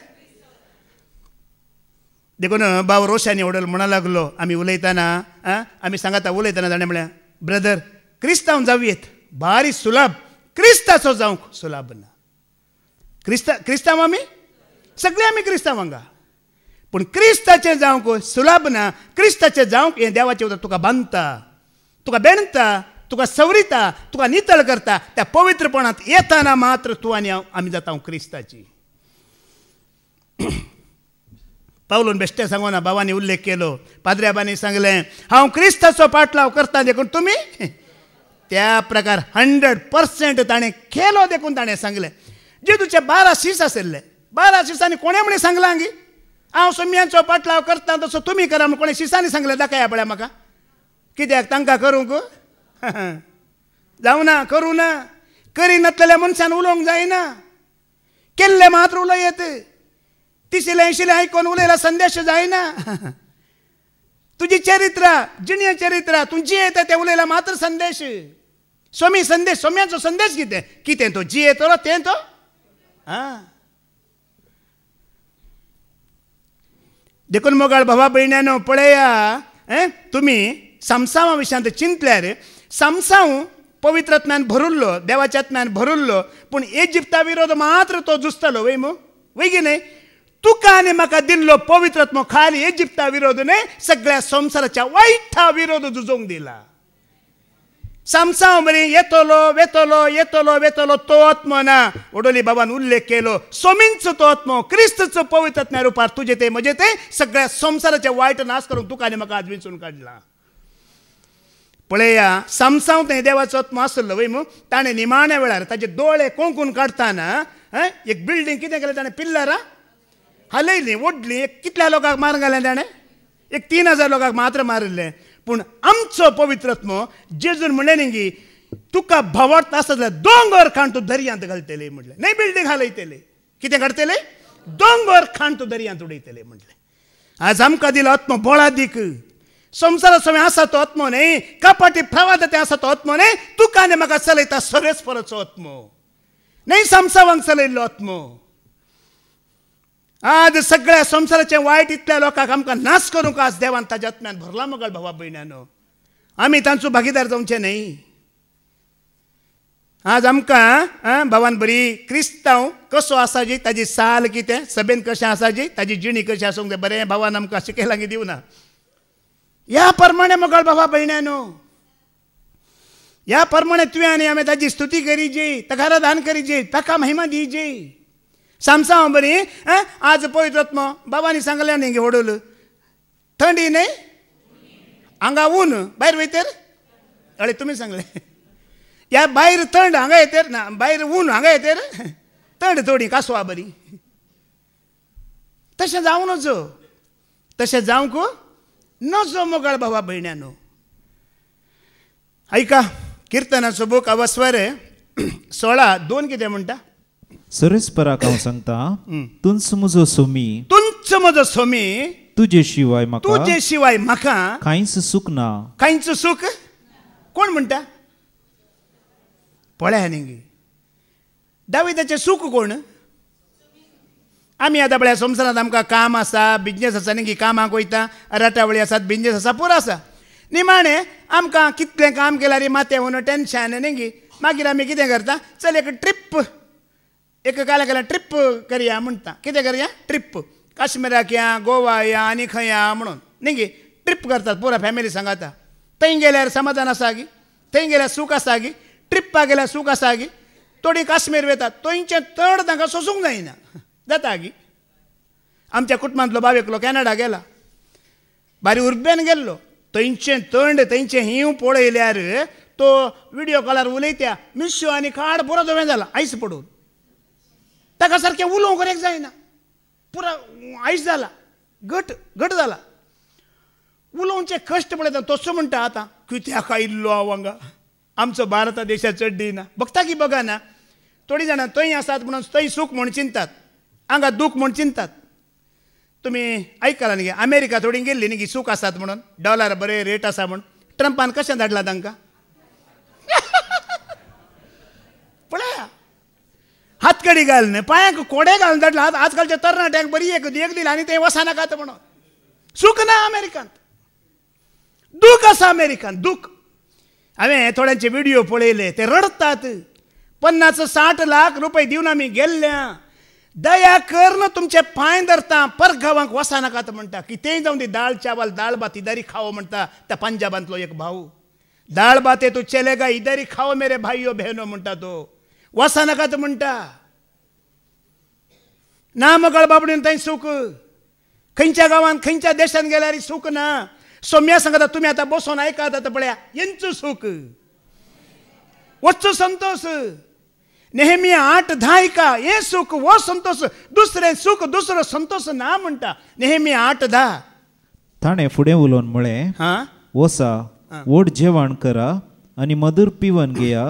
A: देखून भाव रोशानी वडल म्हणा लागलो, आमी उलयतना आमी सांगता उलयतना ताणें म्हळें, ब्रदर क्रिस्तांव जावयेत, भारी सुलाभ, क्रिस्ताचो जावंक सुलाभ ना. क्रिस्तांव आमी सगळे आमी क्रिस्तांव हांगा, पूण क्रिस्ताचें जावंक सुलाभ ना. क्रिस्ताचें जावंक हें देवाचें उतर तुका बांदता, तुका बेणता, तुका सवरिता, तुका नितळ करता. त्या पवित्रपणांत येताना मात्र तूं आनी हांव आमी जाता क्रिस्ताची. पावलून बेश्टें सांगोना, बाबांनी उल्लेख केलो, पाद्र्याबांनी सांगलें, हांव क्रिस्ताचो पाटलाव करता. देखून तुमी त्या प्रकार 100% ताणें केलो. देखून ताणें सांगलें, जेजूचे 12 शीस आशिल्ले. 12 शिसांनी कोणें म्हणे सांगलां गी, हांव सोम्यांचो पाटलाव करता तसो तुमी करा म्हण कोणें शिसांनी सांगलें? दाखया पळय म्हाका. कित्याक तांकां करूंक जावना, करूं ना. करिनासलेल्या मनशान उलोवंक जायना, केल्ले मात्र उलयत. तिसले 80 आयकोन उलयला संदेश जायना. तुजी चरित्र, जिणें चरित्र तूं जियेता तें उलयला मात्र संदेश. सोमी संदेश, सोम्याचो संदेश कितें तो जियेतलो तें तो. देखून मोगाळ भावा भयण्यानो पळया, तुमी समसावा विशयांत चिंतल्यार समसाव पवित्रत्म्यान भरुल्लो, देवाच्या आत्म्यान भरुल्लो, पूण इजिप्ता विरोध मात्र तो झुजतलो. वय मो वय की न्हय? तुका आनी म्हाका दिल्लो पवित्रत्म खाली इजिप्ता विरोध न्हय, सगळ्या संसाराच्या वायटा विरोध झुजोवंक दिला. समसाव बरी येतलो वेतलो येतलो वेतलो तो आत्मो ना. वडोली बाबान उल्लेख केलो, सोमींचो तो आत्मो, क्रिस्तचो पवित्रत्म्या रुपार तुजे ते म्हजे ते सगळ्या संसाराचे वायट नाश करूंक तुका आनी म्हाका आज विंचून काडला. पळया, समसाव तें देवाचो आत्मो आसलो वय मू. ताणें निमाण्या वेळार ताचे दोळे कोंकून काडटाना एक बिल्डींग कितें केलें ताणें, पिल्लरां हालयलीं, ओडलीं. कितल्या लोकांक मार घालें ताणें? 3000 लोकांक मात्र मारिल्ले. पूण आमचो पवित्रत्मो जेजून म्हणलें न्ही गी, तुका भवडता आसत जाल्यार दोंगर खाण तूं दर्यांत घालतले म्हणलें. न्हय बिल्डींग हालयतले. कितें करतले? दोंगर खाण तूं दर्यांत उडयतले म्हणलें. आज आमकां दिलो आत्मो बोळादीक संवसारा समें आसा तो आत्मो न्ही कपाटी प्रवाद ते आसा तो आत्मो न्ही तुका आनी म्हाका चलयता सरेस्पराचो आत्मो न्ही सामसावांक चलयल्लो आत्मो आज सगळ्या संवसाराचे वायट इतल्या लोकांक आमकां नाश करूंक आज देवान ताज्या आत्म्यान भरला मोगळ भावा भयण्यानो आमी तांचो भागीदार जावचे न्ही आज आमकां भावान बरी क्रिस्तांव कसो आसा जी ताजी साल कितें सभेन कशें आसा जी ताजी जिणी कशी आसूंक जाय बरें भावान आमकां शिकयलां दिवना ह्या प्रमाणे मोगळ भावा भयण्यानो ह्या प्रमाणे तुवें आनी हांवें ताजी स्तुती करी जी ताका आराधना करी जी ताका महिमा दी जी सामसा बरी आज पळयत आत्मो बाबांनी सांगलें न्ही व्हडल थंडी न्ही हांगा ऊन भायर वयतर अळे तुमी सांगलें या भायर थंड हांगा येतेर ना भायर ऊन हांगा येतेर थंड थोडी कासवा बरी तशें जावं नजो तशें जावंक नजो मोगळ भावा भयण्यानो ऐका किर्तनाचो बूक अवस्वर 16:2 कितें म्हणटा
B: सरेस्पराक हांव सांगता तुंच म्हजो सोमी
A: तुंच म्हजो सोमी
B: तुजे शिवाय
A: म्हाका
B: कांयच सूख ना
A: कांयच सूख कोण म्हणटा पळया न्ही दाविदाचें सूख कोण आमी आतां पळया संवसारांत आमकां काम आसा बिजनेस आसा न्ही कामाक वयता राटावळी आसात बिजनेस आसा पुरो आसा निमाणें आमकां कितलें काम केल्यार रे मातें म्हणून टेन्शन न्ही मागीर आमी कितें करता चल एक ट्रिप एक काला ट्रिप करया म्हणटा कितें करया ट्रिप काश्मीराक या गोवा या आनी खंय या म्हणून न्ही ट्रिप करतात पुरा फॅमिली सांगाता थंय गेल्यार समाधान आसा गी थंय गेल्यार सूख आसा गी ट्रिप्पाक गेल्यार सूख आसा गी थोडी काश्मीर वयतात थंयचें चड तांकां सोसूंक जायना जाता गी आमच्या कुटुंबांतलो भाव एकलो कॅनडा गेला बारी उर्बेन गेल्लो थंयचें थंड थंयचें हिंव पळयल्यार तो व्हिडियो कॉलार उलयत्या मिश्यो आनी खाड पुरो धवें जाला आयस पडून ताका सारकें उलोवंक करेक जायना पुरा आयस जाला घट जाला उलोवचे कश्ट पळयता तसो म्हणटा आतां कित्याक आयिल्लो हांव हांगा आमचो भारत देशा चड दिना बघता की बघा ना थोडी जाणां थंय आसात म्हणून थंय सूख म्हूण चिंतात हांगा दूख म्हूण चिंतात तुमी आयकलां न्ही अमेरिका थोडी गेल्ली न्ही सूख आसात म्हणून डॉलर बरें रेट आसा म्हूण ट्रंपान कशें धाडलां तांकां पळया हातकडी घालून पांयांक कोडे घालून धाडला आजकालच्या तरणाट्यांक बरी एक दिला आनी ते वसानाकात म्हणून सूख ना अमेरिकांत दूख आसा अमेरिकांत दूख हांवें थोड्यांचे व्हिडियो पळयले ते रडतात 50-60 लाख रुपये दिवन आमी गेल्ल्या दया कर न तुमचे पांय धरता परगांवांक वसानाकात म्हणटा कितेंय जावं दी दाळ चावल दाळ भात इदारी खाओ म्हणटा त्या पंजाबांतलो एक भाऊ दाळ भात तू चलेगा इदारी खाओ मेरे भाईयो बहनो म्हणटा तो वसानाकात म्हणटा ना मोगळ बाबडीन थंय सूख खंयच्या गांवांत खंयच्या देशांत गेल्यार सूख ना सोम्या सांगता तुमी आतां बसून आयकात आतां पळया हेंचो सूख वचचो संतोष नेहमिया 8:10 ऐका हे सूख वो संतोष दुसरे सूख दुसरो संतोष ना म्हणटा नेहमिया 8:10
B: ताणें फुडें उलोवन म्हळें वसा व्हड जेवण करा आनी मधुर पिवन घेया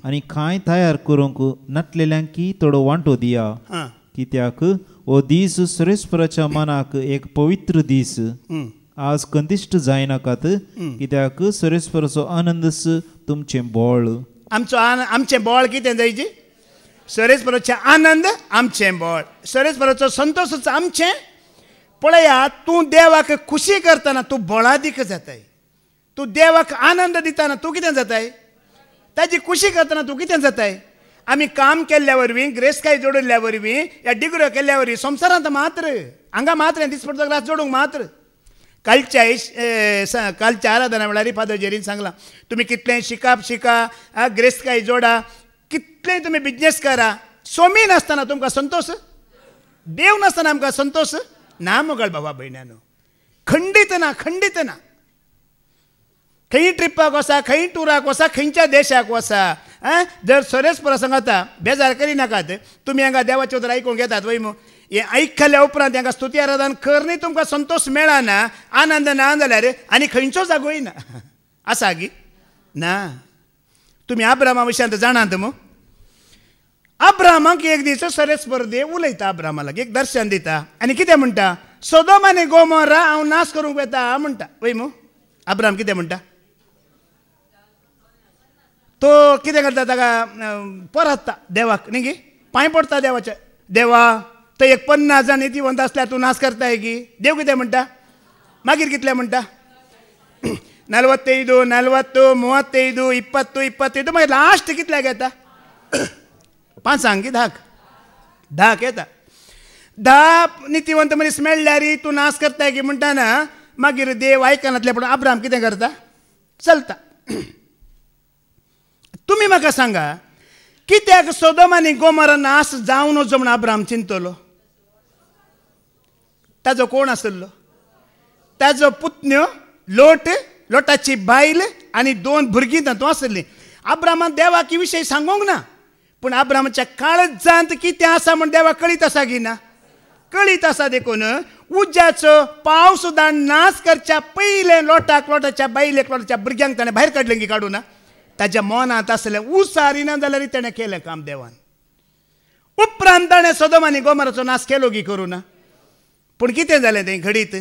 B: आनी कांय तयार करूंक नटलेल्यांकी थोडो वांटो दिया कित्याक हो दीस सरेस्पराच्या मनाक एक पवित्र दीस आज कंदिश्ट जायनाकात कित्याक सरेस्पराचो आनंदस तुमचें बोळ आमचें बोळ कितें जायची सरेस्पराचें आनंद आमचें बोळ सरेस्पराचो संतोष आमचें पळया तूं देवाक खुशी करतना तूं बोळादीक जाताय तूं देवाक आनंद दितना तूं कितें जाताय ताजी खुशी करतना तूं कितें जाताय आमी काम केल्ल्या वरवीं ग्रेस्काय जोडिल्ल्या वरवीं या डिग्रो केल्ल्या वरवीं संवसारांत मात्र हांगा मात्र दिसपडटो ग्रास जोडूंक मात्र कालच्या आराधना वेळार फादर जेरीन सांगलां तुमी कितलें शिका ग्रेस्काय जोडा कितलेंय तुमी बिजनेस करा सोमी नासतना तुमकां संतोष देव नासतना आमकां संतोष ना मोगळ बाबा भयण्यानो खंडीत ना खंय ट्रिपाक वसा खंय टुराक वसा खंयच्या देशाक वसा जर सरेस्परा सांगता बेजार करिनाकात तुमी हांगा देवाचें उतर आयकूंक येतात वय हे आयकल्या उपरांत हांकां स्तुती आराधना करनी तुमकां संतोष मेळना आनंद ना जाल्यार आनी खंयचो जागोय ना आसा गी ना तुमी अब्रामा विशयांत जाणात मू अब्रामाक एक दीस सरेस्पर देव उलयता अब्रामाक एक दर्शन दिता आनी कितें म्हणटा
A: सोदोम आनी गोमोरा हांव नाश करूंक येता म्हणटा वय मू अब्राम कितें म्हणटा तो कितें करता ताका परतता देवाक न्ही गी पांय पडटा देवाचे देवा तो एक 50 जाण नितीवंत आसल्यार तूं नाश करताय की देव कितें म्हणटा मागीर कितले म्हणटा 45 40 35 20 25 मागीर लास्ट कितल्याक येता 5 की 10 येता 10 नितीवंत मनीस मेळ्ळ्यार तूं नाश करताय की म्हणटाना मागीर देव आयकनातले पूण अब्राम कितें करता चलता तुम्ही म्हाका सांगा कित्याक सोदोम आनी गोमोरा नाश जावन वचो म्हण अब्राम चिंतलो ताजो कोण आसलो ताजो पुतण्यो लोटाची बायल आनी 2 भुरगीं तातूंत आसलीं अब्रामान देवाक ही विशय सांगूंक ना पूण अब्रामाच्या काळजांत कितें आसा म्हण देवाक कळीत आसा की ना कळीत आसा देखून उज्याचो पाव सुद्दां नाश करच्या पयलें लोटाच्या बायलेक लोटाच्या भुरग्यांक ताणें भायर काडलें की काडूं ना ताच्या मनांत आसलें उसारिना जाल्यार ताणें केलें काम देवान उपरांत ताणें सोदोम आनी गोमोराचो नाश केलो की करूं ना पूण कितें जालें तें घडीत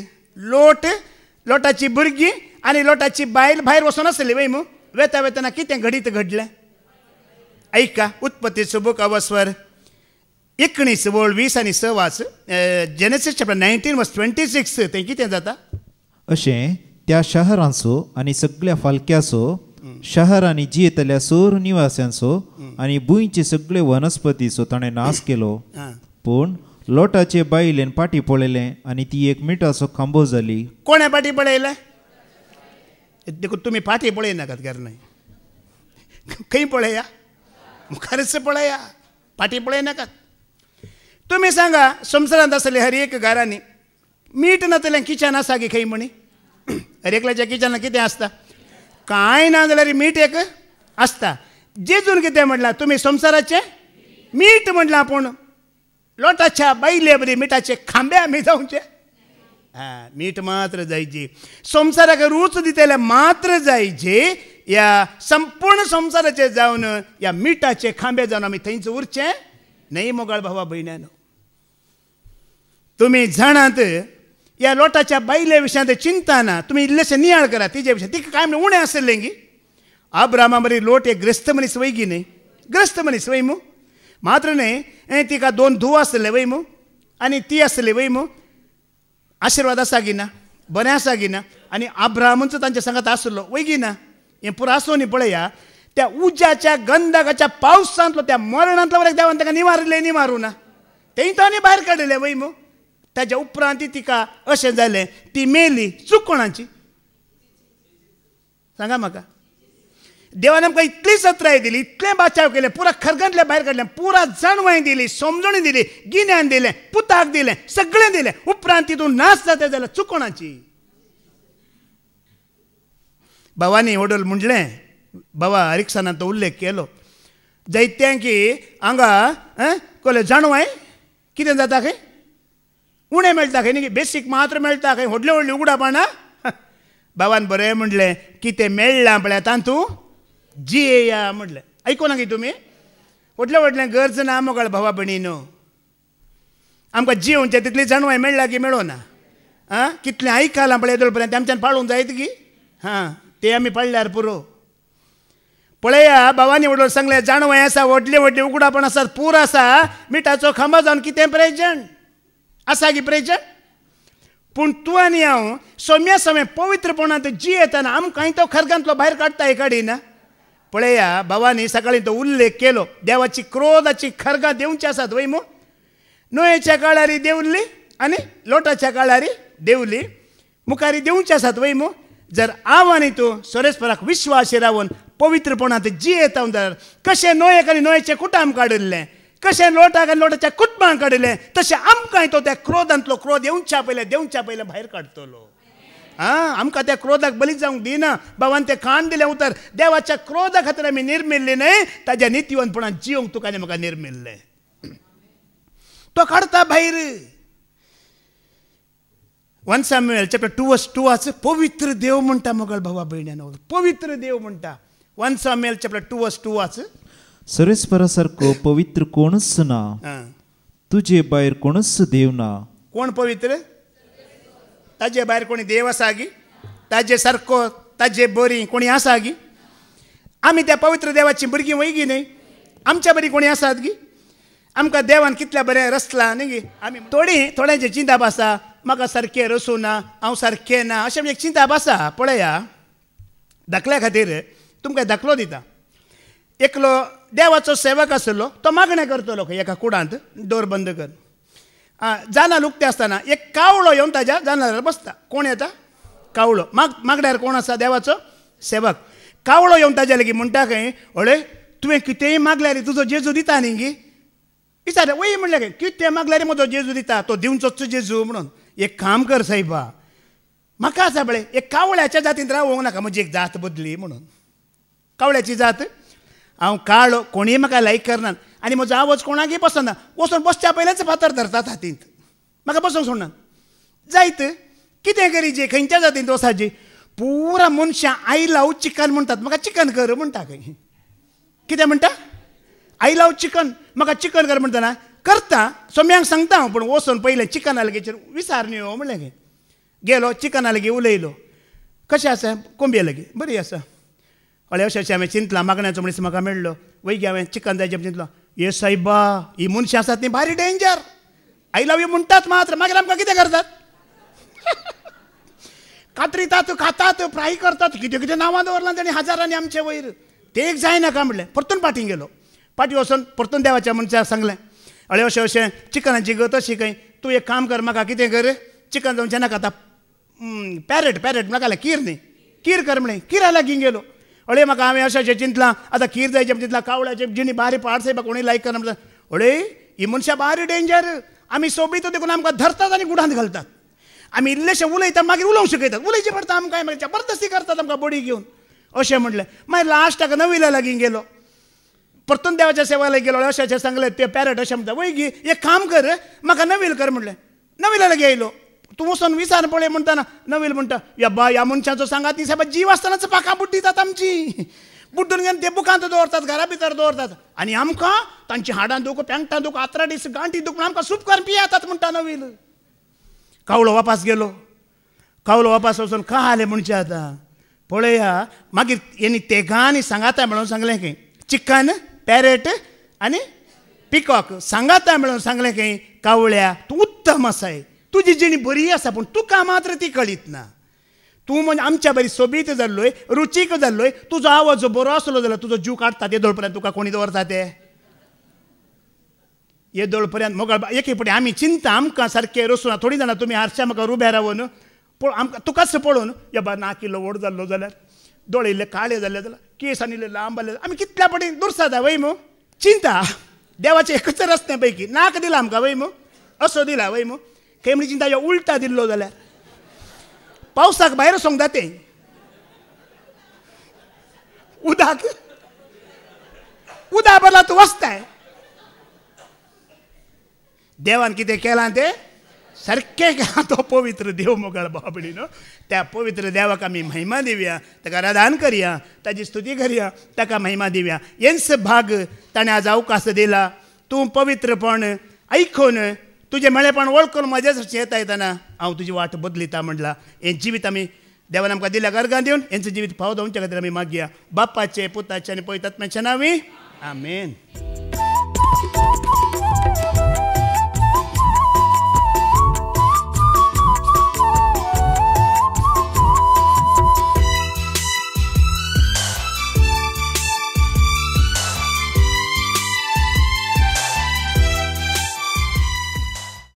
A: लोटाची भुरगीं आनी लोटाची बायल भायर वचून आसली वय मू वेतना कितें घडीत घडलें ऐका उत्पत्तीचो बूक अवस्वर 19:20 आनी 6 वाच जेनेसीस चॅप्टर 19:26 तें कितें जाता
B: अशें त्या शहरांचो आनी सगळ्या फालक्याचो शहर आनी जी येतल्या सोर निवास्यांचो आनी भुंयचे सगळे वनस्पतीचो ताणें नाश केलो पूण लोटाचे बायलेन पाटी पळयलें आनी ती एक मिठाचो खांबो जाली
A: कोणे पाटी पळयलें देखून तुमी पाटी पळयनाकात घर न्हय खंय पळया मुखारच पळया पाटी पळयनाकात तुमी सांगा संवसारांत आसले हर एक घरांनी मीठ नातलें किचन आसा की खंय म्हणी हर एकल्याच्या किचनांत कितें आसता कांय ना जाल्यार मीठ एक आसता जेजून कितें म्हणलां तुमी संवसाराचें मीठ म्हणलां पूण लोटाच्या बायले बरी मिठाचे खांबे आमी जावचे मीठ मात्र जायची संवसाराक रूच दितेले मात्र जायचे या संपूर्ण संवसाराचे जावन या मिठाचे खांबे जावन आमी थंयच उरचे न्हय मोगाळ भावा भयण्यानो तुमी जाणात या लोटाच्या बायले विशयांत चिंता ना तुमी इल्लेशें नियाळ करा तिजे विशय तिका कांय म्हणून उणें आसलें गी अब्रामा बरी लोट एक ग्रस्त मनीस वय गी न्हय ग्रस्त मनीस वय मू मात्र न्हय तिका 2 धूव आसले वय मू आनी ती आसली वय मू आशिर्वाद आसा गी ना बरें आसा गी ना आनी अब्रामूच तांच्या सांगात आसलो वय गी ना हें पुरो आसूं न्ही पळया त्या उज्याच्या गंधकाच्या पावसांतलो त्या मरणांतलो वरेक देवान ताका निवारूं ना तें ताणें भायर काडलें वय मू ताच्या उपरांत तिका अशें जालें ती मेली चूक कोणाची सांगा म्हाका देवान आमकां इतली सत्राय दिली इतलें बाचाव केलें पुरा खरगांतले भायर काडलें पुरा जाणवाय दिली समजणी दिली गिन्यान दिलें पुताक दिलें सगळें दिलें उपरांत तितून नाश जाता जाल्यार चूक कोणाची भावानी वडोल म्हणलें बाबा हरिक्सनान तो उल्लेख केलो जायत्यांक हांगा कोले जाणवाय कितें जाता खंय उणें मेळटा खंय न्ही बेसीक मात्र मेळटा खंय व्हडलीं उगडापणां बाबान बरें म्हणलें कितें मेळ्ळां पळय तातूंत जियेया म्हणलें आयको ना की तुमी व्हडलें गरज ना मोगाळ भावा भयणीनो आमकां जियोवचें तितली जाणवाय मेळ्ळा की मेळो ना कितलें आयकलां पळय येदोळ पर्यंत आमच्यान पाळूंक जायत की ते आमी पाळल्यार पुरो पळया भावानी वडोळ सांगलें जाणवाय आसा व्हडलीं उगडापण आसात पूर आसा मिठाचो खांबो जावन कितें प्रेजंट आसा की प्रेजंट पूण तूं आनी हांव सोम्या समय पवित्रपणांत जियेतना आमकांय तो खरगांतलो भायर काडटा काडिना पळया भावानी सकाळीं तो उल्लेख केलो देवाची क्रोधाची खरगां देंवची आसात वय मू नोयेच्या काळारी देंवली आनी लोटाच्या काळारी देंवली मुखारी देंवची आसात वय मू जर हांव आनी तूं सोरेस्पराक विश्वासी रावन पवित्रपणांत जियेता जाल्यार कशें नोयेक आनी नोयेचें कुटाम काडिल्लें कशें लोटाक आनी लोटाच्या कुटुंबांक काडिल्लें तशें आमकांय तो त्या क्रोधांतलो क्रोध देंवच्या पयलें भायर काडटलो आमकां त्या क्रोधाक बली जावंक दिना बाबान तें खाण दिलें उतर देवाच्या क्रोधा खातीर आमी निर्मिल्ली न्हय ताज्या नितीवंतपणान जियोंक तुका आनी म्हाका निर्मिल्लें तो काडटा भायर 1 Samuel chapter 2:2 वाच पवित्र देव म्हणटा मोगाळ भावा भयण्यानो पवित्र देव म्हणटा 1 Samuel chapter 2:2 वाच
B: सरेस्परा सारको पवित्र कोणच ना तुजे भायर कोणच देव ना
A: कोण पवित्र ताजे भायर कोणी देव आसा गी ताजे सारको ताजे बरी कोणी आसा गी आमी त्या पवित्र देवाची भुरगीं वय गी न्ही आमच्या बरी कोणी आसात गी आमकां देवान कितल्या बरें रचलां न्ही गी आमी थोड्यांचे चिंता आसा म्हाका सारकें रसूं ना हांव सारकें ना अशें म्हणजे चिंता आसा पळया धाकल्या खातीर तुमकां धाकलो दिता एकलो देवाचो सेवक आसलो तो मागणें करतलो खंय एका कुडांत दोर बंद कर जाना लुकते आसतना एक कावळो येवन ताज्या जानार बसता कोण येता कावळो मागण्यार कोण आसा देवाचो सेवक कावळो येवन ताज्या लागीं म्हणटा खंय अळे तुवें कितेंय मागल्यार तुजो जेजू दिता न्ही गी विचार वय म्हणलें खंय कितें मागल्यार म्हजो जेजू दिता तो दिवचोच जेजू म्हणून एक काम कर सायबा म्हाका आसा बळे एक कावळ्याच्या जातींत रावूंक नाका म्हजी एक जात बदली म्हणून कावळ्याची जात हांव काळो कोणीय म्हाका लायक करनात आनी म्हजो आवाज कोणाकय पसंद ना वचून बसच्या पयलेंच फातर धरतात हातींत म्हाका बसूंक सोडनात जायत कितें करी जे खंयच्या जातींत वसाची पुरा मनशां आय लाव चिकन म्हणटात म्हाका चिकन कर म्हणटा खंय कितें म्हणटा आय लाव चिकन म्हाका चिकन कर म्हणटना करता सोम्यांक सांगता हांव पूण वचून पयलें चिकना लागींचेर विचार न्ही म्हणलें खंय गेलो चिकना लागीं उलयलो कशें आसा कोंबये लागीं बरी आसा हळे अशें अशें हांवें चिंतलां मागण्याचो मनीस म्हाका मेळ्ळो वय गे हांवें चिकन जायचें चिंतलो हे सायबा ही मनशां आसात ती भारी डेंजर आय लव यू म्हणटात मात्र मागीर आमकां कितें करतात कातरितात खातात फ्राय करतात कितें कितें नांवां दवरलां ताणी हजारांनी आमचे वयर ते एक जायनाका म्हणलें परतून फाटीं गेलो फाटीं वचून परतून देवाच्या मनशाक सांगलें हळे अशें अशें चिकनाची गत अशी खंय तूं एक काम कर म्हाका कितें कर चिकन जावचें नाका आतां पॅरेट म्हाका कीर न्ही कीर कर म्हणलें किरा लागीं गेलो अळे म्हाका हांवें अशें अशें चिंतलां आतां खीर जायचें चिंतलां कावळ्याचें जिणी बारी पाड सायबा कोणी लायक करना म्हणटा अळे ही मनशां बारी डेंजर आमी सोबीत देखून आमकां धरतात आनी गुडांत घालतात आमी इल्लेशें उलयता मागीर उलोवंक शिकयतात उलयचें पडटा आमकां मागीर जबरदस्ती करतात आमकां बडी घेवन अशें म्हणलें मागीर लास्टाक नविल्या लागीं गेलो परतून देवाच्या सेवा लागीं गेलो अशें अशें सांगलें ते पॅरेट अशें म्हणटा वय गी एक काम कर म्हाका नवील कर म्हणलें नविल्या लागीं येयलो तूं वचून विचार पळय म्हणटाना नवील म्हणटा या बा ह्या मनशाचो सांगात ती सायबा जीव आसतनाच पाकां बुड्डितात आमची बुड्डून घेवन ते बुकांत दवरतात घरा भितर दवरतात आनी आमकां तांची हाडां दूख पेंगटां दूख आंतराडीस गांठी दूख आमकां सूप करून पियेतात म्हणटा नवील कावळो वापास गेलो कावळो वापास वचून खाले म्हणचे आतां पळया मागीर हेणी तेगांनी सांगाता म्हणून सांगलें खंय चिकन पॅरेट आनी पिकॉक सांगाता म्हणून सांगलें खंय कावळ्या तूं उत्तम आसाय तुजी जिणी बरी आसा पूण तुका मात्र ती कळीत ना तूं म्हणजे आमच्या बरी सोबीत जाल्लोय रुचीक जाल्लोय तुजो आवाज बरो आसलो जाल्यार तुजो जीव काडटा ते दोळपर्यंत तुका कोणी दवरता ते हे दोळपर्यंत मोगळ एके पटी आमी चिंता आमकां सारकें रसून थोडीं जाणां तुमी हारशा म्हाका उबे रावन पळोवन आमकां तुकाच पळोवन या बा नाक इल्लो व्हड जाल्लो जाल्यार दोळे इल्ले काळे जाल्ले जाल्यार केस आनी इल्ले लांब जाल्ले आमी कितल्या पटी दुरसादा वय मू चिंता देवाचें एकच रस्ते पैकी नाक दिला आमकां वय मू असो दिला वय मू खंय म्हणजे चिंता यो उलटा दिल्लो जाल्यार पावसाक भायर सोंग जाते उदक बरला तूं वचताय देवान कितें केलां तें सारकें केलां तो पवित्र देव मोगळ बाबडी न्हू त्या पवित्र देवाक आमी महिमा दिवया ताका आराधन करया ताची स्तुती करया ताका महिमा दिवया हेंच भाग ताणें आज अवकाश दिला तूं पवित्रपण ऐकून तुजें मेळेपण वळखून म्हज्या येता येताना हांव तुजी वाट बदलिता म्हणला हें जिवीत आमी देवान आमकां दिल्या गर्गां दिवन हेंचें जिवीत फावो जावचे खातीर आमी मागया बापाचे पुताचे आनी पवित्रात्म्याच्या नांवी आमेन.